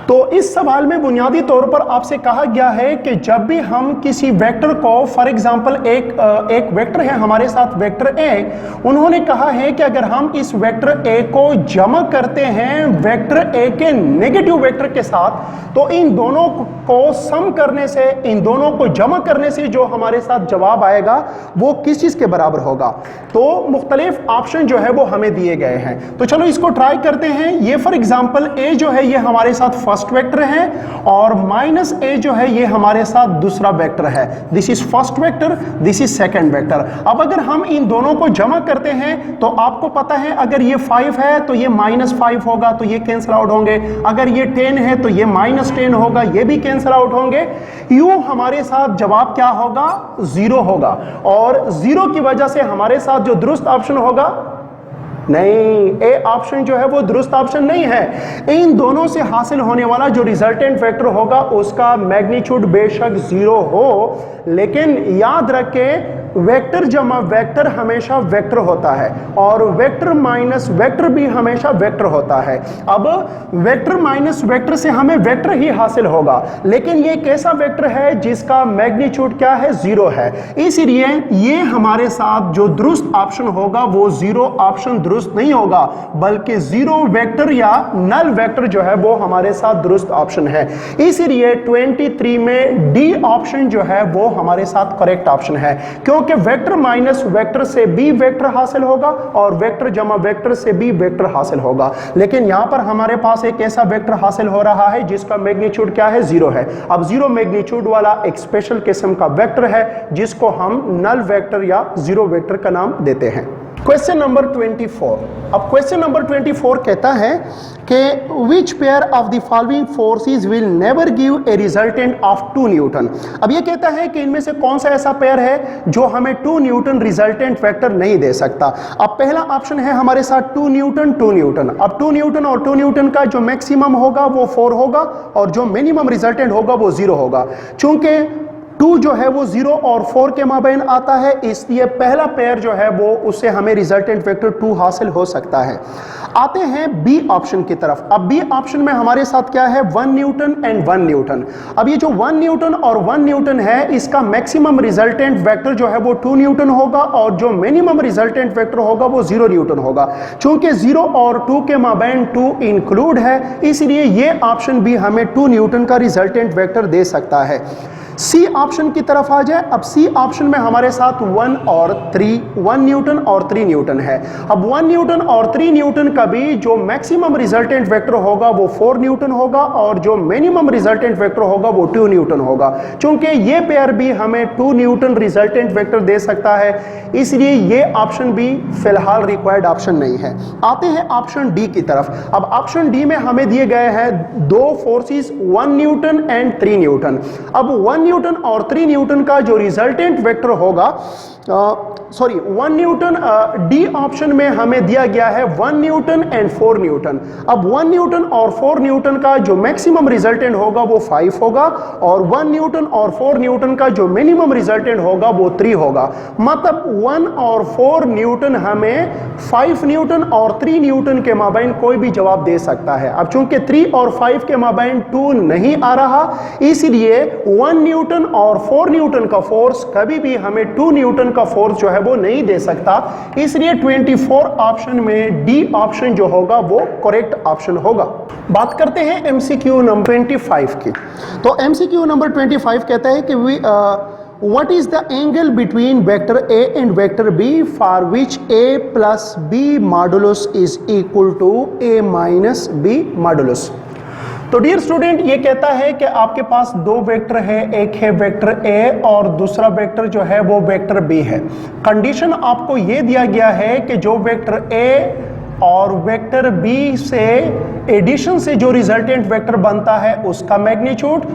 तो इस सवाल में बुनियादी तौर पर आपसे कहा गया है कि जब भी हम किसी वेक्टर को, फॉर एग्जांपल एक वेक्टर है हमारे साथ वेक्टर ए, उन्होंने कहा है कि अगर हम इस वेक्टर ए को जमा करते हैं वेक्टर ए के नेगेटिव वेक्टर के साथ तो इन दोनों को सम करने से, इन दोनों को जमा करने से जो हमारे साथ जवाब आएगा वो किस चीज के बराबर होगा। तो मुख्तलिफ ऑप्शन जो है वो हमें दिए गए हैं, तो चलो इसको ट्राई करते हैं। ये फॉर एग्जांपल ए जो है ये हमारे साथ फर्स्ट वेक्टर है और माइनस ए जो है ये हमारे साथ दूसरा वेक्टर है। This is first vector, this is second vector. अब अगर हम इन दोनों को जमा करते हैं तो आपको पता है अगर ये 5 है तो ये -5 होगा, तो ये कैंसिल आउट होंगे। अगर ये 10 है तो ये -10 होगा, ये भी कैंसिल आउट होंगे। यूं हमारे साथ जवाब क्या होगा 0 होगा और 0 की वजह से हमारे साथ जो दुरुस्त ऑप्शन होगा नहीं, ए ऑप्शन जो है वो दुरुस्त ऑप्शन नहीं है। इन दोनों से हासिल होने वाला जो रिजल्टेंट वेक्टर होगा उसका मैग्नीट्यूड बेशक 0 हो, लेकिन याद रखें वेक्टर जमा वेक्टर हमेशा वेक्टर होता है और वेक्टर माइनस वेक्टर भी हमेशा वेक्टर होता है। अब वेक्टर माइनस वेक्टर से हमें वेक्टर ही हासिल होगा, लेकिन ये कैसा वेक्टर है जिसका मैग्नीट्यूड क्या है, 0 है। इसलिए ये हमारे साथ जो दुरुस्त ऑप्शन होगा वो 0 ऑप्शन दुरुस्त नहीं होगा, बल्कि 0 वेक्टर या नल वेक्टर जो है वो हमारे साथ दुरुस्त ऑप्शन है। इसलिए 23 में डी ऑप्शन जो है वो हमारे साथ करेक्ट ऑप्शन है, क्योंकि वेक्टर माइनस वेक्टर से बी वेक्टर हासिल होगा और वेक्टर जमा वेक्टर से बी वेक्टर हासिल होगा। लेकिन यहां पर हमारे पास एक ऐसा वेक्टर हासिल हो रहा है जिसका मैग्नीट्यूड क्या है, 0 है। अब 0 मैग्नीट्यूड वाला एक स्पेशल किस्म का वेक्टर है जिसको हम नल वेक्टर या 0 वेक्टर का नाम देते हैं। Question number 24। अब क्वेश्चन नंबर 24 कहता है कि which pair of the following forces will never give a resultant of 2 Newton. अब ये कहता है कि इनमें से कौन सा ऐसा पेयर है जो हमें 2 न्यूटन रिजल्टेंट वेक्टर नहीं दे सकता। अब पहला ऑप्शन है हमारे साथ 2 न्यूटन 2 न्यूटन। अब 2 न्यूटन और 2 न्यूटन का जो मैक्सिमम होगा वो 4 होगा और जो मिनिमम रिजल्टेंट होगा वो 0 होगा। चूंकि 2 जो है वो 0 और 4 के माबैन आता है, इसलिए पहला पेयर जो है वो उससे हमें रिजल्टेंट वेक्टर 2 हासिल हो सकता है। आते हैं बी ऑप्शन की तरफ। अब बी ऑप्शन में हमारे साथ क्या है, 1 न्यूटन एंड 1 न्यूटन। अब ये जो 1 न्यूटन और 1 न्यूटन है इसका मैक्सिमम रिजल्टेंट वेक्टर जो है वो 2 न्यूटन होगा और जो मिनिमम रिजल्टेंट वेक्टर होगा वो 0 न्यूटन होगा। चूंकि 0 और 2 के माबैन 2 इंक्लूड है, इसलिए ये ऑप्शन भी हमें 2 न्यूटन का रिजल्टेंट वेक्टर दे सकता है। सी ऑप्शन की तरफ आ जाए। अब सी ऑप्शन में हमारे साथ 1 और 3, 1 न्यूटन और 3 न्यूटन है। अब 1 न्यूटन और 3 न्यूटन का भी जो मैक्सिमम रिजल्टेंट वेक्टर होगा वो 4 न्यूटन होगा और जो मिनिमम रिजल्टेंट वेक्टर होगा वो 2 न्यूटन होगा। चूंकि ये पेयर भी हमें 2 न्यूटन रिजल्टेंट वेक्टर दे सकता है, इसलिए ये ऑप्शन भी फिलहाल रिक्वायर्ड ऑप्शन नहीं है। आते हैं ऑप्शन डी की तरफ। अब ऑप्शन डी में हमें दिए गए हैं 2 फोर्सेस, 1 न्यूटन एंड 3 न्यूटन। अब 1 न्यूटन और 3 न्यूटन का जो रिजल्टेंट वेक्टर होगा, 1 न्यूटन, डी ऑप्शन में हमें दिया गया है 1 न्यूटन एंड 4 न्यूटन। अब 1 न्यूटन और 4 न्यूटन का जो मैक्सिमम रिजल्टेंट होगा वो 5 होगा और 1 न्यूटन और 4 न्यूटन का जो मिनिमम रिजल्टेंट होगा वो 3 होगा। मतलब 1 और 4 न्यूटन हमें 5 न्यूटन और 3 न्यूटन के माबैन कोई भी जवाब दे सकता है। अब चूंकि 3 और 5 के माबैन 2 नहीं आ रहा, इसलिए 1 न्यूटन और 4 न्यूटन का फोर्स कभी भी हमें 2 न्यूटन का फोर्स जो है वो नहीं दे सकता। इसलिए 24 ऑप्शन में डी ऑप्शन जो होगा वो करेक्ट ऑप्शन होगा। बात करते हैं एमसीक्यू नंबर 25 की। तो एमसीक्यू नंबर 25 कहता है कि what is the angle between vector A and vector B for which A plus B modulus is equal to A minus B modulus। तो डियर स्टूडेंट, ये कहता है कि आपके पास 2 वेक्टर है, एक है वेक्टर A और दूसरा वेक्टर जो है वो वेक्टर B है। कंडीशन आपको ये दिया गया है कि जो वेक्टर A और वेक्टर B से एडिशन से जो रिजल्टेंट वेक्टर बनता है उसका मैग्नीट्यूड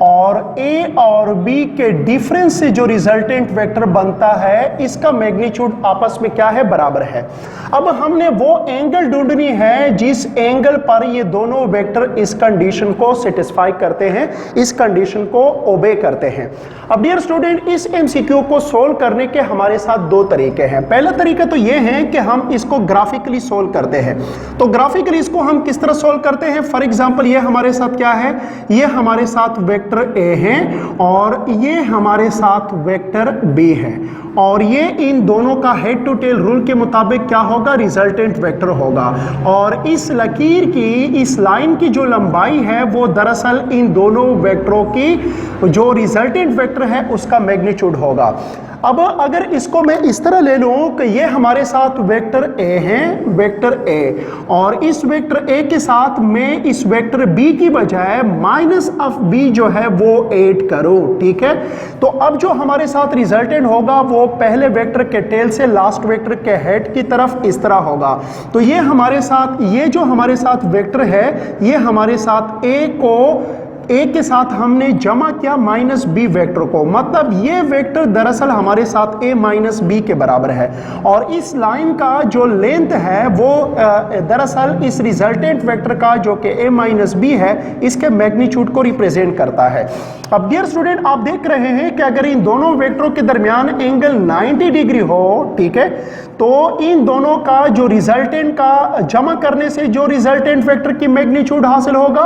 और A और B के डिफरेंस से जो रिजल्टेंट वेक्टर बनता है इसका मैग्नीट्यूड आपस में क्या है, बराबर है। अब हमने वो एंगल ढूंढनी है जिस एंगल पर ये दोनों वेक्टर इस कंडीशन को सेटिस्फाई करते हैं, इस कंडीशन को ओबे करते हैं। अब डियर स्टूडेंट, इस एमसीक्यू को सोल्व करने के हमारे साथ 2 तरीके हैं। पहला तरीका तो ये है कि हम इसको ग्राफिकली सोल्व करते हैं। तो ग्राफिकली इसको हम किस तरह सोल्व करते हैं, फॉर एग्जांपल ये हमारे साथ क्या है, ये हमारे साथ वेक्टर A है और ये हमारे साथ वेक्टर B है और ये इन दोनों का हेड टू टेल रूल के मुताबिक क्या होगा, रिजल्टेंट वेक्टर होगा। और इस लकीर की, इस लाइन की जो लंबाई है वो दरअसल इन दोनों वेक्टरों की जो रिजल्टेंट वेक्टर है उसका मैग्नीट्यूड होगा। अब अगर इसको मैं इस तरह ले लूं कि ये हमारे साथ वेक्टर A है, वेक्टर A, और इस वेक्टर A के साथ मैं इस वेक्टर B की बजाय माइनस ऑफ B जो है वो ऐड करूं, ठीक है। तो अब जो हमारे साथ रिजल्टेंट होगा वो पहले वेक्टर के टेल से लास्ट वेक्टर के हेड की तरफ इस तरह होगा। तो ये हमारे साथ, ये जो हमारे साथ वेक्टर है ये हमारे साथ A को ए के साथ हमने जमा किया माइनस बी वेक्टर को, मतलब ये वेक्टर दरअसल हमारे साथ ए माइनस बी के बराबर है, और इस लाइन का जो लेंथ है वो दरअसल इस रिजल्टेंट वेक्टर का जो कि ए माइनस बी है इसके मैग्नीट्यूड को रिप्रेजेंट करता है। अब डियर स्टूडेंट, आप देख रहे हैं कि अगर इन दोनों वेक्टरों के दरमियान एंगल 90 डिग्री हो, ठीक है, तो इन दोनों का जो रिजल्टेंट का जमा करने से जो रिजल्टेंट वेक्टर की मैग्नीट्यूड हासिल होगा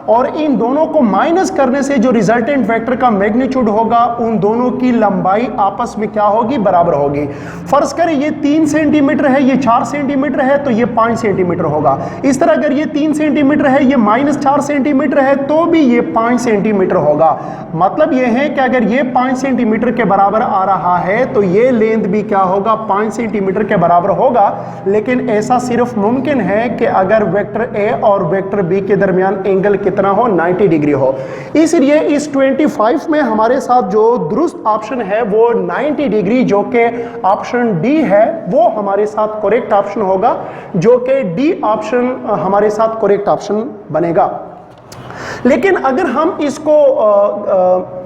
और इन दोनों को माइनस करने से जो रिजल्टेंट वेक्टर का मैग्नीट्यूड होगा, उन दोनों की लंबाई आपस में क्या होगी, बराबर होगी। फर्ज करें ये 3 सेंटीमीटर है, ये 4 सेंटीमीटर है, तो ये 5 सेंटीमीटर होगा। इस तरह अगर ये 3 सेंटीमीटर है, ये -4 सेंटीमीटर है, तो भी ये 5 सेंटीमीटर होगा। मतलब ये है कि अगर ये 5 सेंटीमीटर के बराबर आ रहा है तो ये लेंथ भी क्या होगा, 5 सेंटीमीटर के बराबर होगा। लेकिन ऐसा सिर्फ मुमकिन है कि अगर वेक्टर ए और वेक्टर बी के दरमियान एंगल कितना हो, 90 डिग्री हो। इसलिए इस 25 में हमारे साथ जो दुरुस्त ऑप्शन है वो 90 डिग्री, जो कि ऑप्शन डी है, वो हमारे साथ करेक्ट ऑप्शन होगा, जो कि डी ऑप्शन हमारे साथ करेक्ट ऑप्शन बनेगा। लेकिन अगर हम इसको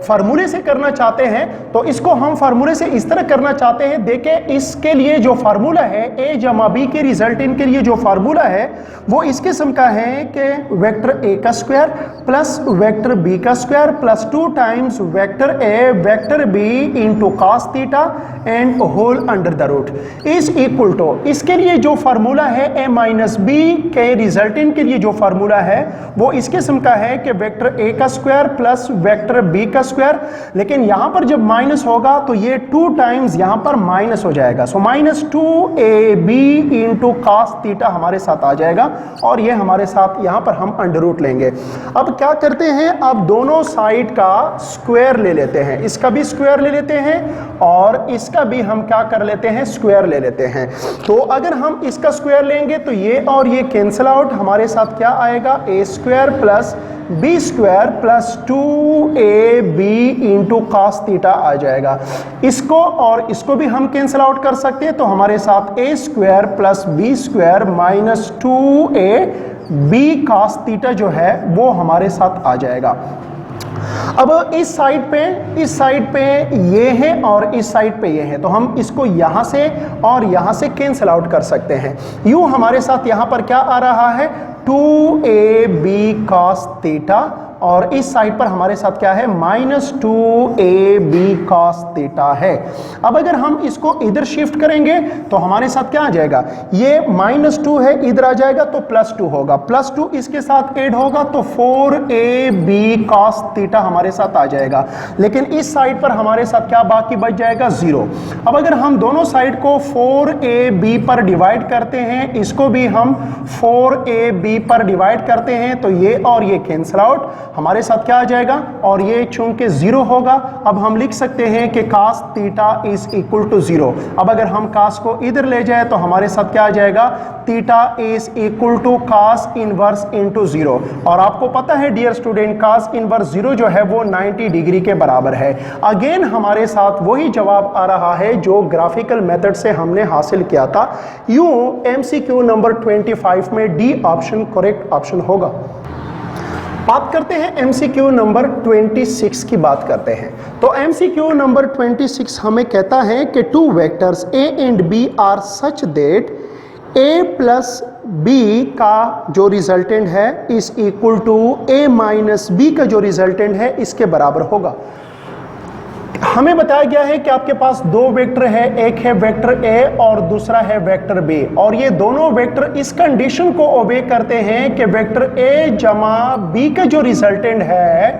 फार्मूले से करना चाहते हैं तो इसको हम फार्मूले से इस तरह करना चाहते हैं। देखें, इसके लिए जो फार्मूला है ए जमा बी के रिजल्टेंट के लिए जो फार्मूला है वो इस किस्म का है कि वेक्टर ए का स्क्वायर प्लस वेक्टर बी का square plus 2 times vector A vector B into cos theta and whole under the root is equal to, इसके लिए जो फार्मूला है ए माइनस बी के रिजल्टेंट के लिए जो फार्मूला है वो इस किस्म का है कि वेक्टर ए का स्क्वायर प्लस वेक्टर बी का स्क्वायर, लेकिन यहां पर जब माइनस होगा तो ये 2 टाइम्स यहां पर माइनस हो जाएगा। सो -2ab इंटू कॉस थीटा हमारे साथ आ जाएगा और ये हमारे साथ यहां पर हम अंडर रूट लेंगे। अब क्या करते हैं, अब दोनों साइड का स्क्वायर ले लेते हैं, इसका भी स्क्वायर ले लेते हैं और इसका भी हम क्या कर लेते हैं, स्क्वायर ले लेते हैं। तो अगर हम इसका स्क्वायर लेंगे तो ये और ये कैंसिल आउट, हमारे साथ क्या आएगा, a square plus b square plus 2ab into cos theta आ जाएगा। इसको और इसको भी हम कैंसिल आउट कर सकते हैं, तो हमारे साथ a square plus b square minus 2ab cos theta जो है वो हमारे साथ आ जाएगा। अब इस साइड पे ये है और इस साइड पे ये है, तो हम इसको यहां से और यहां से कैंसिल आउट कर सकते हैं। यूं हमारे साथ यहां पर क्या आ रहा है, 2ab cos थीटा, और इस साइड पर हमारे साथ क्या है, -2ab cos थीटा है। अब अगर हम इसको इधर शिफ्ट करेंगे तो हमारे साथ क्या आ जाएगा, ये -2 है, इधर आ जाएगा तो +2 होगा, +2 इसके साथ ऐड होगा तो 4ab cos थीटा हमारे साथ आ जाएगा। लेकिन इस साइड पर हमारे साथ क्या बाकी बच जाएगा, 0। अब अगर हम दोनों साइड को 4ab पर डिवाइड करते हैं, इसको भी हम 4ab पर डिवाइड करते हैं, तो ये और ये कैंसिल आउट, हमारे साथ क्या आ जाएगा, और ये चूंकि 0 होगा, अब हम लिख सकते हैं कि cos theta is equal to 0। अब अगर हम cos को इधर ले जाए तो हमारे साथ क्या आ जाएगा, theta is equal to cos inverse into 0। और आपको पता है डियर स्टूडेंट, cos इनवर्स 0 जो है वो 90 डिग्री के बराबर है। अगेन हमारे साथ वही जवाब आ रहा है जो ग्राफिकल मेथड से हमने हासिल किया था। यूं MCQ नंबर 25 में डी ऑप्शन करेक्ट ऑप्शन होगा। बात करते हैं MCQ नंबर 26 की बात करते हैं। तो MCQ नंबर 26 हमें कहता है कि 2 vectors A and B are such that A plus B का जो रिजल्टेंट है is equal to A minus B का जो रिजल्टेंट है इसके बराबर होगा। हमें बताया गया है कि आपके पास 2 वेक्टर है, एक है वेक्टर A और दूसरा है वेक्टर B, और ये दोनों वेक्टर इस कंडीशन को ओबे करते हैं कि वेक्टर A जमा B का जो रिजल्टेंट है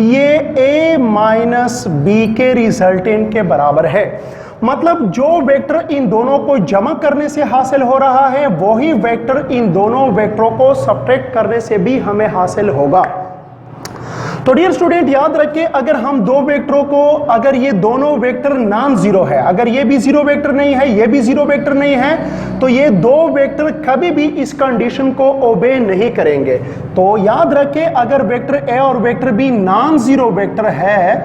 ये A माइनस B के रिजल्टेंट के बराबर है। मतलब जो वेक्टर इन दोनों को जमा करने से हासिल हो रहा है वही वेक्टर इन दोनों वेक्टरों को सब्ट्रैक्ट करने से भी हमें हासिल होगा। तो डियर स्टूडेंट याद रखिए, अगर हम 2 वेक्टरों को, अगर ये दोनों वेक्टर नॉन जीरो है, अगर ये भी 0 वेक्टर नहीं है, ये भी 0 वेक्टर नहीं है, तो ये 2 वेक्टर कभी भी इस कंडीशन को ओबे नहीं करेंगे। तो याद रखिए, अगर वेक्टर ए और vector B non zero vector है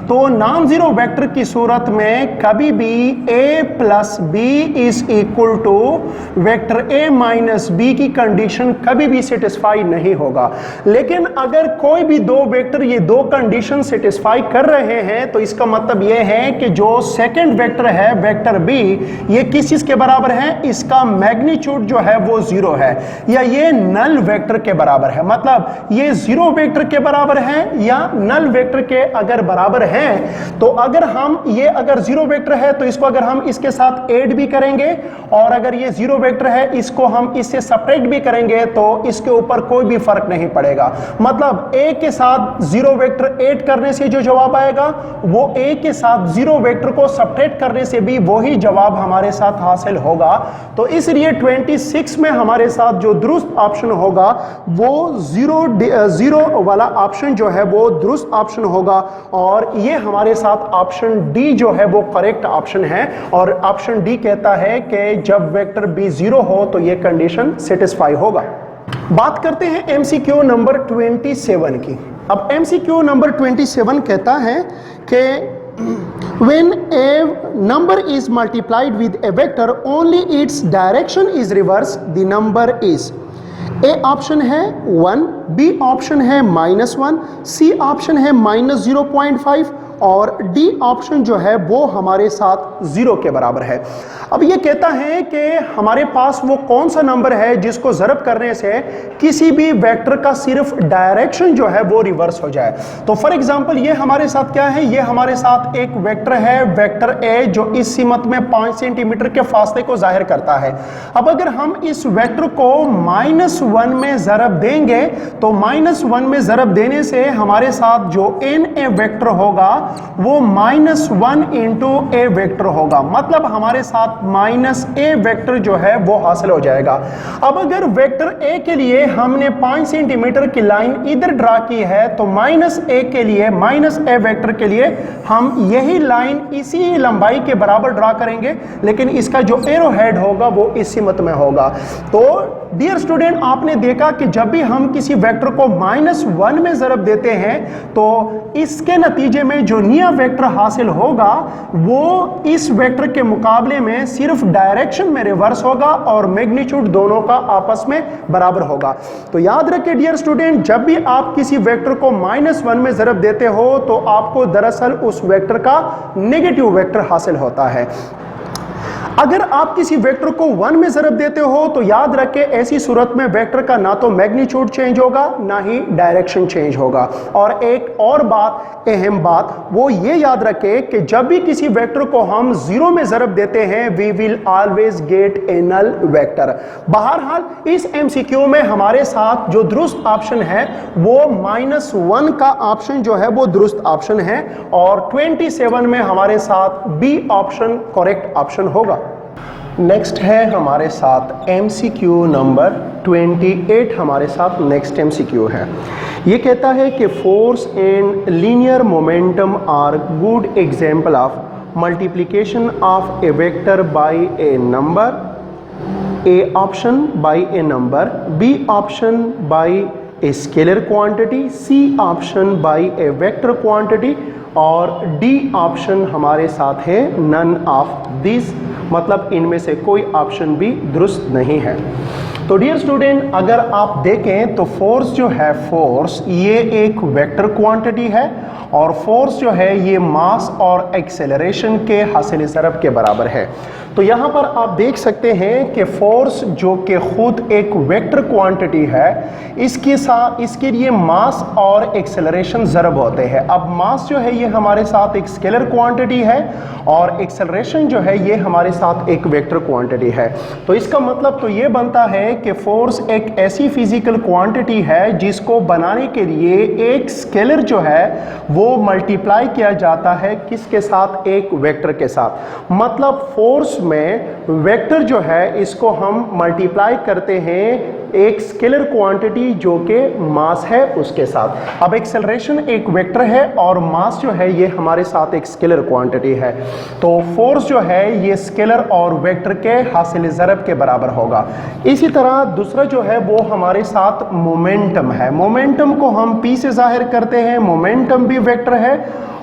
तो नॉन जीरो वेक्टर की सूरत में कभी भी a plus B is equal to vector a minus B की कंडीशन कभी भी सेटिस्फाई नहीं होगा। लेकिन अगर कोई भी दो वेक्टर ये दो कंडीशन सेटिस्फाई कर रहे हैं तो इसका मतलब यह है कि जो सेकंड वेक्टर है वेक्टर b ये किस चीज के बराबर है, इसका मैग्नीट्यूड जो है वो जीरो है या ये नल वेक्टर के बराबर है। मतलब ये जीरो वेक्टर के बराबर है या नल वेक्टर के अगर बराबर है तो अगर हम ये अगर जीरो वेक्टर है तो इसको अगर हम इसके साथ ऐड भी करेंगे और अगर ये जीरो वेक्टर है इसको हम इससे सब्ट्रैक्ट भी करेंगे तो इसके ऊपर कोई भी फर्क नहीं पड़ेगा। मतलब a के साथ जीरो वेक्टर ऐड करने से जो जवाब आएगा वो a के साथ जीरो वेक्टर को सब्ट्रैक्ट करने से भी वही जवाब हमारे साथ हासिल होगा। तो इसलिए 26 में हमारे साथ जो दुरुस्त ऑप्शन होगा वो जीरो वाला ऑप्शन जो है वो दुरुस्त ऑप्शन होगा और ये हमारे साथ ऑप्शन डी जो है वो करेक्ट ऑप्शन है। और ऑप्शन डी कहता है कि जब वेक्टर बी जीरो हो तो ये कंडीशन सेटिस्फाई होगा। बात करते हैं एमसीक्यू नंबर 27 की। अब एमसीक्यू नंबर 27 कहता है कि when a number is multiplied with a vector only its direction is reversed, the number is A option है 1, B ऑप्शन है -1, C ऑप्शन है -0.5 और D ऑप्शन जो है वो हमारे साथ 0 के बराबर है। अब ये कहता है कि हमारे पास वो कौन सा नंबर है जिसको ज़रब करने से किसी भी वेक्टर का सिर्फ डायरेक्शन जो है वो रिवर्स हो जाए। तो फॉर एग्जांपल ये हमारे साथ क्या है, ये हमारे साथ एक वेक्टर है वेक्टर A जो इस सीमत में 5 सेंटीमीटर के फासले को जाहिर करता है। अब अगर हम इस वेक्टर को -1 में ज़रब देंगे तो -1 में ज़रब देने से हमारे साथ जो NA वेक्टर होगा वो -1 इंटू A वेक्टर होगा। मतलब हमारे साथ -A वेक्टर जो है वो हासिल हो जाएगा। अब अगर वेक्टर A के लिए हमने 5 सेंटीमीटर की लाइन इधर ड्रा की है तो -A के लिए -A वेक्टर के लिए हम यही लाइन इसी लंबाई के बराबर ड्रा करेंगे, लेकिन इसका जो एरो हेड होगा वो इस सीमत में होगा। तो डियर स्टूडेंट, आपने देखा कि जब भी हम किसी वेक्टर को -1 में ज़रब देते हैं तो इसके नतीजे में जो नया वेक्टर हासिल होगा वो इस वेक्टर के मुकाबले में सिर्फ डायरेक्शन में रिवर्स होगा और मैग्नीट्यूड दोनों का आपस में बराबर होगा। तो याद रखें डियर स्टूडेंट, जब भी आप किसी वेक्टर को -1 में ज़रब देते हो तो आपको दरअसल उस वेक्टर का नेगेटिव वेक्टर हासिल होता है। अगर आप किसी वेक्टर को 1 में ज़रब देते हो तो याद रखें ऐसी सूरत में वेक्टर का ना तो मैग्नीट्यूड चेंज होगा ना ही डायरेक्शन चेंज होगा। और एक और बात, अहम बात, वो ये याद रखें कि जब भी किसी वेक्टर को हम 0 में ज़रब देते हैं we will always get a null vector. बहरहाल इस एमसीक्यू में हमारे साथ जो दुरुस्त ऑप्शन है वो -1 का ऑप्शन जो है वो दुरुस्त ऑप्शन है और 27 में हमारे साथ बी ऑप्शन करेक्ट ऑप्शन होगा। नेक्स्ट है हमारे साथ एमसीक्यू नंबर 28। हमारे साथ नेक्स्ट एमसीक्यू है। ये कहता है कि force and linear momentum are good example of multiplication of a vector by a number. A option by a number, B option by a scalar quantity, C option by a vector quantity और D option हमारे साथ है none of this. मतलब इनमें से कोई option भी दुरुस्त नहीं है। तो डियर स्टूडेंट, अगर आप देखें तो फोर्स जो है, फोर्स ये एक वेक्टर क्वांटिटी है और फोर्स जो है ये मास और एक्सेलरेशन के हासिल ज़रब के बराबर है। तो यहाँ पर आप देख सकते हैं कि फोर्स जो कि खुद एक वेक्टर क्वांटिटी है इसके लिए मास और एक्सेलरेशन ज़रब होते हैं। अब मास जो है ये हमारे साथ एक स्केलर क्वांटिटी है और एक्सेलरेशन जो है ये हमारे साथ एक वेक्टर क्वांटिटी है। तो इसका मतलब तो ये बनता है कि फोर्स एक ऐसी फिजिकल क्वांटिटी है जिसको बनाने के लिए एक स्केलर जो है वो मल्टीप्लाई किया जाता है किसके साथ, एक वेक्टर के साथ। मतलब फोर्स में वेक्टर जो है इसको हम मल्टीप्लाई करते हैं एक स्केलर क्वांटिटी जो कि मास है उसके साथ। अब एक्सेलरेशन एक वेक्टर है और मास जो है ये हमारे साथ एक स्केलर क्वांटिटी है। तो फोर्स जो है ये स्केलर और वेक्टर के हासिल ज़रब के बराबर होगा। इसी तरह दूसरा जो है वो हमारे साथ मोमेंटम है। मोमेंटम को हम P से जाहिर करते हैं। मोमेंटम भी वेक्टर है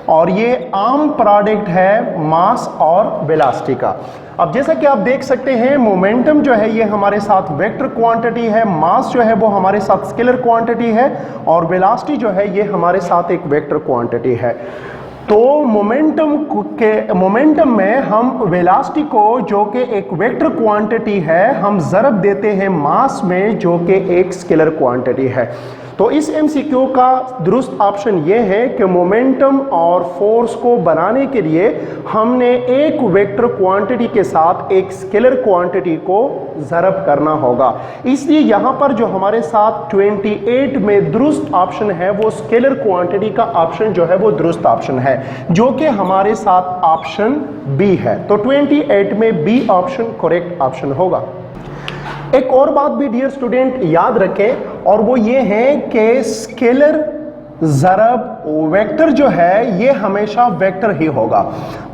और ये आम प्रोडक्ट है मास और वेलोसिटी का। अब जैसा कि आप देख सकते हैं मोमेंटम जो है ये हमारे साथ वेक्टर क्वांटिटी है, मास जो है वो हमारे साथ स्केलर क्वांटिटी है और वेलोसिटी जो है ये हमारे साथ एक वेक्टर क्वांटिटी है। तो मोमेंटम में हम वेलोसिटी को जो कि एक वेक्टर क्वांटिटी है हम ज़रब देते हैं मास में जो कि एक स्केलर क्वांटिटी है। तो इस एमसीक्यू का दुरुस्त ऑप्शन ये है कि मोमेंटम और फोर्स को बनाने के लिए हमने एक वेक्टर क्वांटिटी के साथ एक स्केलर क्वांटिटी को ज़रब करना होगा। इसलिए यहाँ पर जो हमारे साथ 28 में दुरुस्त ऑप्शन है वो स्केलर क्वांटिटी का ऑप्शन जो है वो दुरुस्त ऑप्शन है, जो कि हमारे साथ ऑप्शन बी है। तो 28 में बी ऑप्शन करेक्ट ऑप्शन होगा। एक और बात भी डियर स्टूडेंट याद रखें और वो ये है कि स्केलर ज़रब वेक्टर जो है ये हमेशा वेक्टर ही होगा।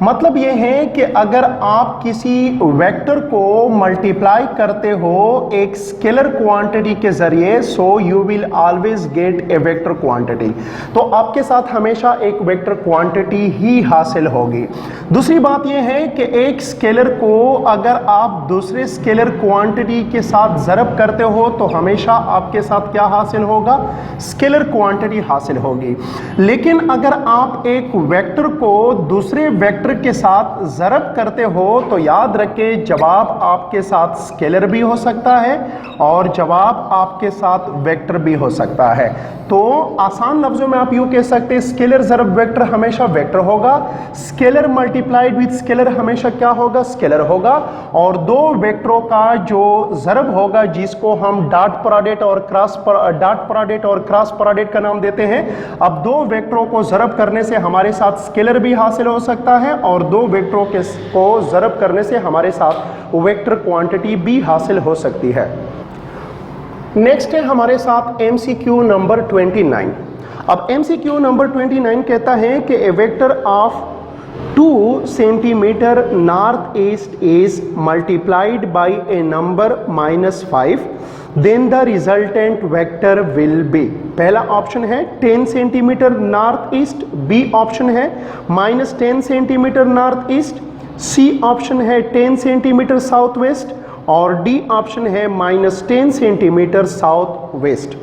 मतलब ये है कि अगर आप किसी वेक्टर को मल्टीप्लाई करते हो एक स्केलर क्वांटिटी के जरिए, so you will always get A vector quantity. तो आपके साथ हमेशा एक वेक्टर क्वांटिटी ही हासिल होगी। दूसरी बात ये है कि एक स्केलर को अगर आप दूसरे स्केलर क्वांटिटी के साथ ज़रब करते हो तो हमेशा आपके साथ क्या हासिल होगा? स्केलर क्वांटिटी हासिल होगी। लेकिन अगर आप एक वेक्टर को दूसरे वेक्टर के साथ ज़रब करते हो तो याद रखें जवाब आपके साथ स्केलर भी हो सकता है और जवाब आपके साथ वेक्टर भी हो सकता है। तो आसान लफ्जों में आप यूं कह सकते हैं स्केलर ज़रब वेक्टर हमेशा वेक्टर होगा, स्केलर मल्टीप्लाइड विद स्केलर हमेशा क्या होगा? स्केलर होगा। और दो वेक्टरों का जो ज़रब होगा जिसको हम डॉट प्रोडक्ट और क्रॉस प्रोडक्ट का नाम देते हैं। अब दो वेक्टरों को ज़रब करने से हमारे साथ स्केलर भी हासिल हो सकता है और दो वेक्टरों को ज़रब करने से हमारे साथ वेक्टर क्वांटिटी भी हासिल हो सकती है। नेक्स्ट है हमारे साथ एमसीक्यू नंबर 29। अब एमसीक्यू नंबर 29 कहता है कि a vector of 2 centimetre north east is multiplied by a number -5, then the resultant vector will be. पहला ऑप्शन है 10 centimetre north east, B option है -10 centimetre north east, C option है 10 centimetre south west और D option है -10 centimetre south west.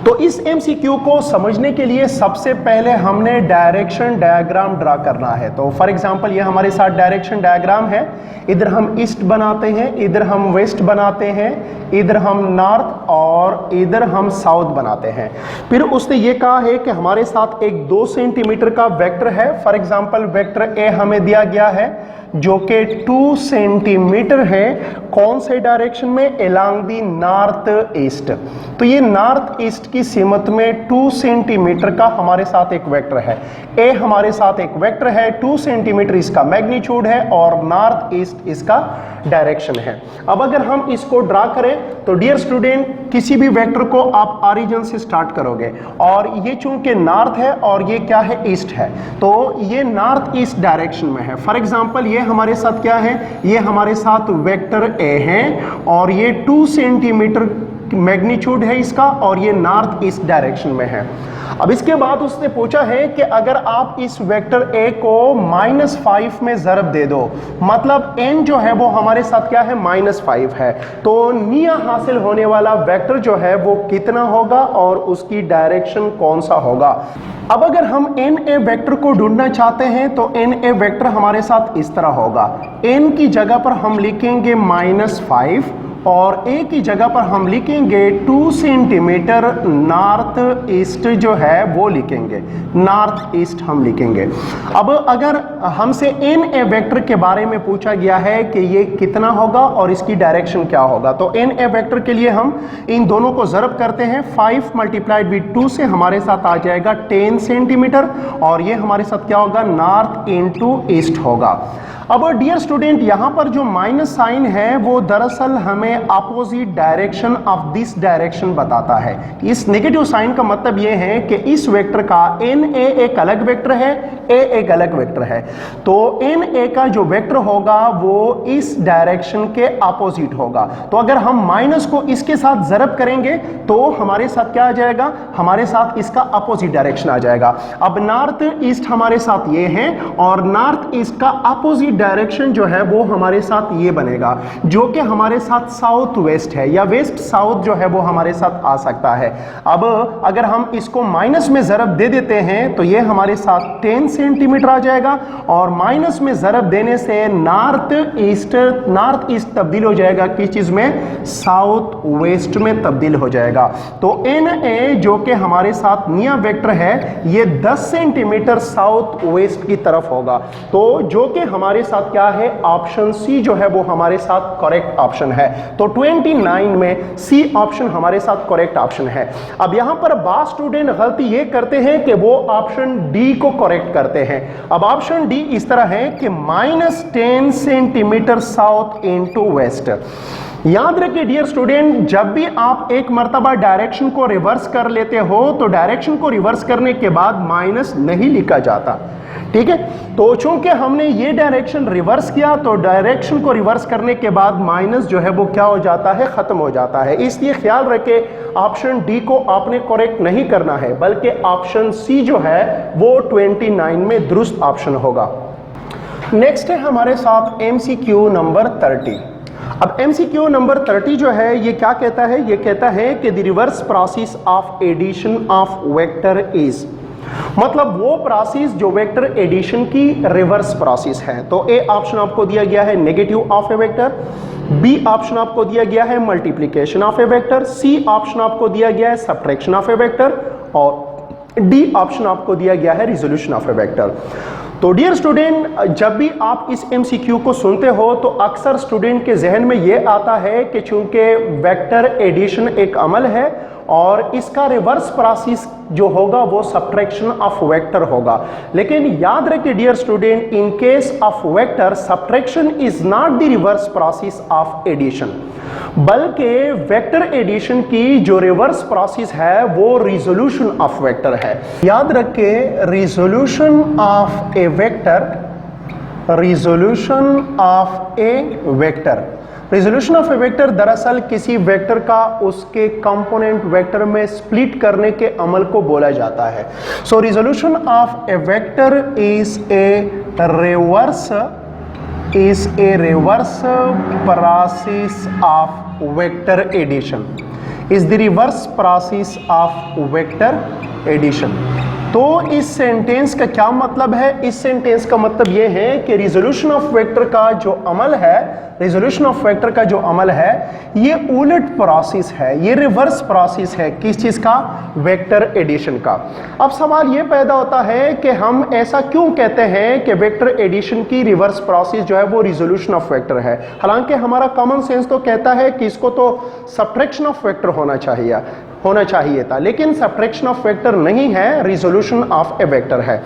तो इस MCQ को समझने के लिए सबसे पहले हमने डायरेक्शन डायग्राम ड्रा करना है। तो फॉर एग्जांपल ये हमारे साथ डायरेक्शन डायग्राम है, इधर हम ईस्ट बनाते हैं, इधर हम वेस्ट बनाते हैं, इधर हम नॉर्थ और इधर हम साउथ बनाते हैं। फिर उसने ये कहा है कि हमारे साथ एक 2 सेंटीमीटर का वेक्टर है। फॉर एग्जांपल वेक्टर ए हमें दिया गया है जो कि 2 सेंटीमीटर है, कौन से डायरेक्शन में? Along the north east. तो ये नॉर्थ ईस्ट की सीमत में 2 सेंटीमीटर का हमारे साथ एक वेक्टर है। ए हमारे साथ एक वेक्टर है, 2 सेंटीमीटर इसका मैग्नीट्यूड है और नॉर्थ ईस्ट इसका डायरेक्शन है। अब अगर हम इसको ड्रा करें तो डियर स्टूडेंट किसी भी वेक्टर को आप ऑरिजिन से स्टार्ट करोगे और ये चूंकि नॉर्थ है और ये क्या है? ईस्ट है, तो ये नॉर्थ ईस्ट डायरेक्शन में है। फॉर एग्जांपल ये हमारे साथ क्या है? ये हमारे साथ वेक्टर ए है और ये 2 सेंटीमीटर मैग्नीट्यूड है इसका और ये नॉर्थ ईस्ट डायरेक्शन में है। अब इसके बाद उसने पूछा है कि अगर आप इस वेक्टर ए को -5 में ज़रब दे दो, मतलब n जो है वो हमारे साथ क्या है? -5 है, तो निया हासिल होने वाला वेक्टर जो है वो कितना होगा और उसकी डायरेक्शन कौन सा होगा? अब अगर हम एन ए वेक्टर को ढूंढना चाहते हैं तो एन ए वेक्टर हमारे साथ इस तरह होगा। n की जगह पर हम लिखेंगे -5 और ए की जगह पर हम लिखेंगे 2 सेंटीमीटर नॉर्थ ईस्ट जो है वो लिखेंगे, नॉर्थ ईस्ट हम लिखेंगे। अब अगर हमसे एन ए वेक्टर के बारे में पूछा गया है कि ये कितना होगा और इसकी डायरेक्शन क्या होगा, तो एन ए वेक्टर के लिए हम इन दोनों को ज़रब करते हैं। 5 मल्टीप्लाइड विद 2 से हमारे साथ आ जाएगा 10 सेंटीमीटर और ये हमारे साथ क्या होगा? नॉर्थ इनटू ईस्ट होगा। अब डियर स्टूडेंट यहाँ पर जो माइनस साइन है वो दरअसल हमें हमें opposite direction of this direction बताता है। इस नेगेटिव साइन का मतलब यह है कि इस वेक्टर का एन ए एक अलग वेक्टर है, ए एक अलग वेक्टर है, तो एन ए का जो वेक्टर होगा वो इस डायरेक्शन के अपोजिट होगा। तो अगर हम माइनस को इसके साथ ज़रब करेंगे तो हमारे साथ क्या आ जाएगा, हमारे साथ इसका अपोजिट डायरेक्शन आ जाएगा। अब नॉर्थ ईस्ट हमारे साथ ये है और नॉर्थ ईस्ट का अपोजिट डायरेक्शन जो है वो हमारे साथ ये बनेगा, जो कि हमारे साथ साउथ वेस्ट है या वेस्ट साउथ जो है वो हमारे साथ आ सकता है। अब अगर हम इसको माइनस में ज़रब दे देते हैं तो ये हमारे साथ 10 सेंटीमीटर आ जाएगा और माइनस में ज़रब देने से नॉर्थ ईस्ट तब्दील हो जाएगा किस चीज़ में, साउथ वेस्ट में तब्दील हो जाएगा। तो एन ए जो कि हमारे साथ निया वेक्टर है ये 10 सेंटीमीटर साउथ वेस्ट की तरफ होगा। तो जो कि हमारे साथ क्या है, ऑप्शन सी जो है वो हमारे साथ करेक्ट ऑप्शन है। तो 29 में सी ऑप्शन हमारे साथ करेक्ट ऑप्शन है। अब यहां पर बात स्टूडेंट गलती ये करते हैं कि वो ऑप्शन डी को करेक्ट करते हैं। अब ऑप्शन डी इस तरह है कि -10 सेंटीमीटर साउथ इनटू वेस्ट। याद रखिए डियर स्टूडेंट, जब भी आप एक मर्तबा डायरेक्शन को रिवर्स कर लेते हो तो डायरेक्शन को रिवर्स करने के बाद माइनस नहीं लिखा जाता, ठीक है। तो चूंकि हमने ये डायरेक्शन रिवर्स किया तो डायरेक्शन को रिवर्स करने के बाद माइनस जो है वो क्या हो जाता है, खत्म हो जाता है। इसलिए ख्याल रखें ऑप्शन डी को आपने करेक्ट नहीं करना है बल्कि ऑप्शन सी जो है वो 29 में दुरुस्त ऑप्शन होगा। नेक्स्ट है हमारे साथ एमसीक्यू नंबर 30। अब एमसीक्यू नंबर 30 जो है ये क्या कहता है, ये कहता है कि the reverse process of addition of vector is, मतलब वो प्रोसेस जो वेक्टर एडिशन की रिवर्स प्रोसेस है। तो ए ऑप्शन आपको दिया गया है negative of a vector, B option आपको दिया गया है multiplication of a vector, C option आपको दिया गया है सब्ट्रैक्शन ऑफ ए वेक्टर और डी ऑप्शन आपको दिया गया है रिजोल्यूशन ऑफ ए वेक्टर। तो डियर स्टूडेंट, जब भी आप इस एमसीक्यू को सुनते हो तो अक्सर स्टूडेंट के जहन में ये आता है कि चूंकि वेक्टर एडिशन एक अमल है और इसका रिवर्स प्रोसेस जो होगा वो सब्ट्रैक्शन ऑफ वेक्टर होगा। लेकिन याद रखिए dear student, in case of vector subtraction is not the reverse process of addition, बल्कि वेक्टर एडिशन की जो रिवर्स प्रोसेस है वो रिजोल्यूशन ऑफ वेक्टर है। याद रखिए resolution of a vector, resolution of a vector, resolution of a vector दरअसल किसी वेक्टर का उसके कंपोनेंट वेक्टर में स्प्लिट करने के अमल को बोला जाता है। So resolution of a vector is a reverse process of vector addition, is the reverse process of vector addition. तो इस सेंटेंस का क्या मतलब है, इस सेंटेंस का मतलब यह है कि रिजोल्यूशन ऑफ वेक्टर का जो अमल है, रिजोल्यूशन ऑफ वेक्टर का जो अमल है ये उलट प्रोसेस है, ये रिवर्स प्रोसेस है किस चीज का, वेक्टर एडिशन का। अब सवाल ये पैदा होता है कि हम ऐसा क्यों कहते हैं कि वेक्टर एडिशन की रिवर्स प्रोसेस जो है वो रिजोल्यूशन ऑफ वेक्टर है, हालांकि हमारा कॉमन सेंस तो कहता है कि इसको तो सब्ट्रैक्शन ऑफ वेक्टर होना चाहिए था, लेकिन सब्ट्रैक्शन ऑफ वेक्टर नहीं है, रिजोल्यूशन ऑफ ए वेक्टर है।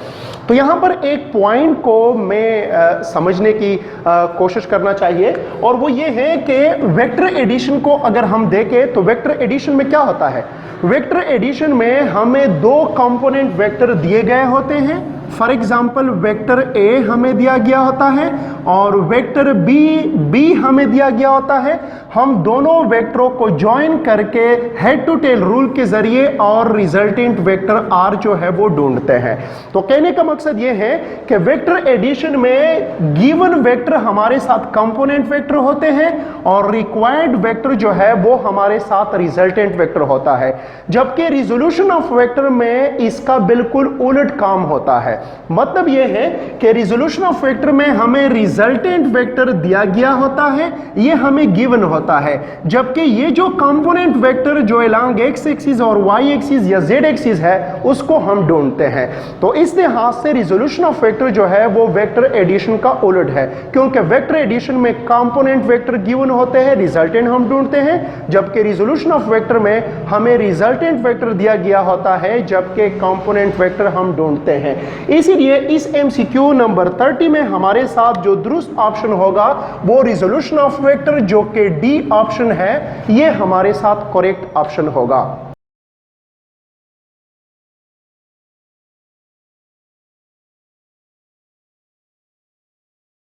तो यहां पर एक पॉइंट को मैं समझने की कोशिश करना चाहिए और वो ये है कि वेक्टर एडिशन को अगर हम देखें तो वेक्टर एडिशन में क्या होता है, वेक्टर एडिशन में हमें दो कंपोनेंट वेक्टर दिए गए होते हैं। फॉर एग्जाम्पल वेक्टर ए हमें दिया गया होता है और वेक्टर बी हमें दिया गया होता है। हम दोनों वेक्टरों को ज्वाइन करके हेड टू टेल रूल के जरिए और रिजल्टेंट वेक्टर आर जो है वो ढूंढते हैं। तो कहने का मकसद ये है कि वेक्टर एडिशन में गिवन वेक्टर हमारे साथ कंपोनेंट वेक्टर होते हैं और रिक्वायर्ड वेक्टर जो है वो हमारे साथ रिजल्टेंट वेक्टर होता है, जबकि रिजोल्यूशन ऑफ वेक्टर में इसका बिल्कुल उलट काम होता है। मतलब यह है कि रिजोल्यूशन ऑफ वेक्टर में हमें रिजल्टेंट वेक्टर दिया गया होता है, ये हमें गिवन होता है, जबकि ये जो कंपोनेंट वेक्टर जो अलोंग एक्स एक्सिस और वाई एक्सिस या जेड एक्सिस है उसको हम ढूंढते हैं। तो इस लिहाज से रिजोल्यूशन ऑफ वेक्टर जो है वो वेक्टर एडिशन का उलट है, क्योंकि वेक्टर एडिशन में कंपोनेंट वेक्टर गिवन होते हैं, रिजल्टेंट हम ढूंढते हैं, जबकि रिजोल्यूशन ऑफ वेक्टर में हमें रिजल्टेंट वेक्टर दिया गया होता है जबकि कंपोनेंट वेक्टर हम ढूंढते हैं। इसीलिए इस MCQ नंबर 30 में हमारे साथ जो दुरुस्त ऑप्शन होगा वो रिजोल्यूशन ऑफ वेक्टर, जो कि डी ऑप्शन है, ये हमारे साथ करेक्ट ऑप्शन होगा।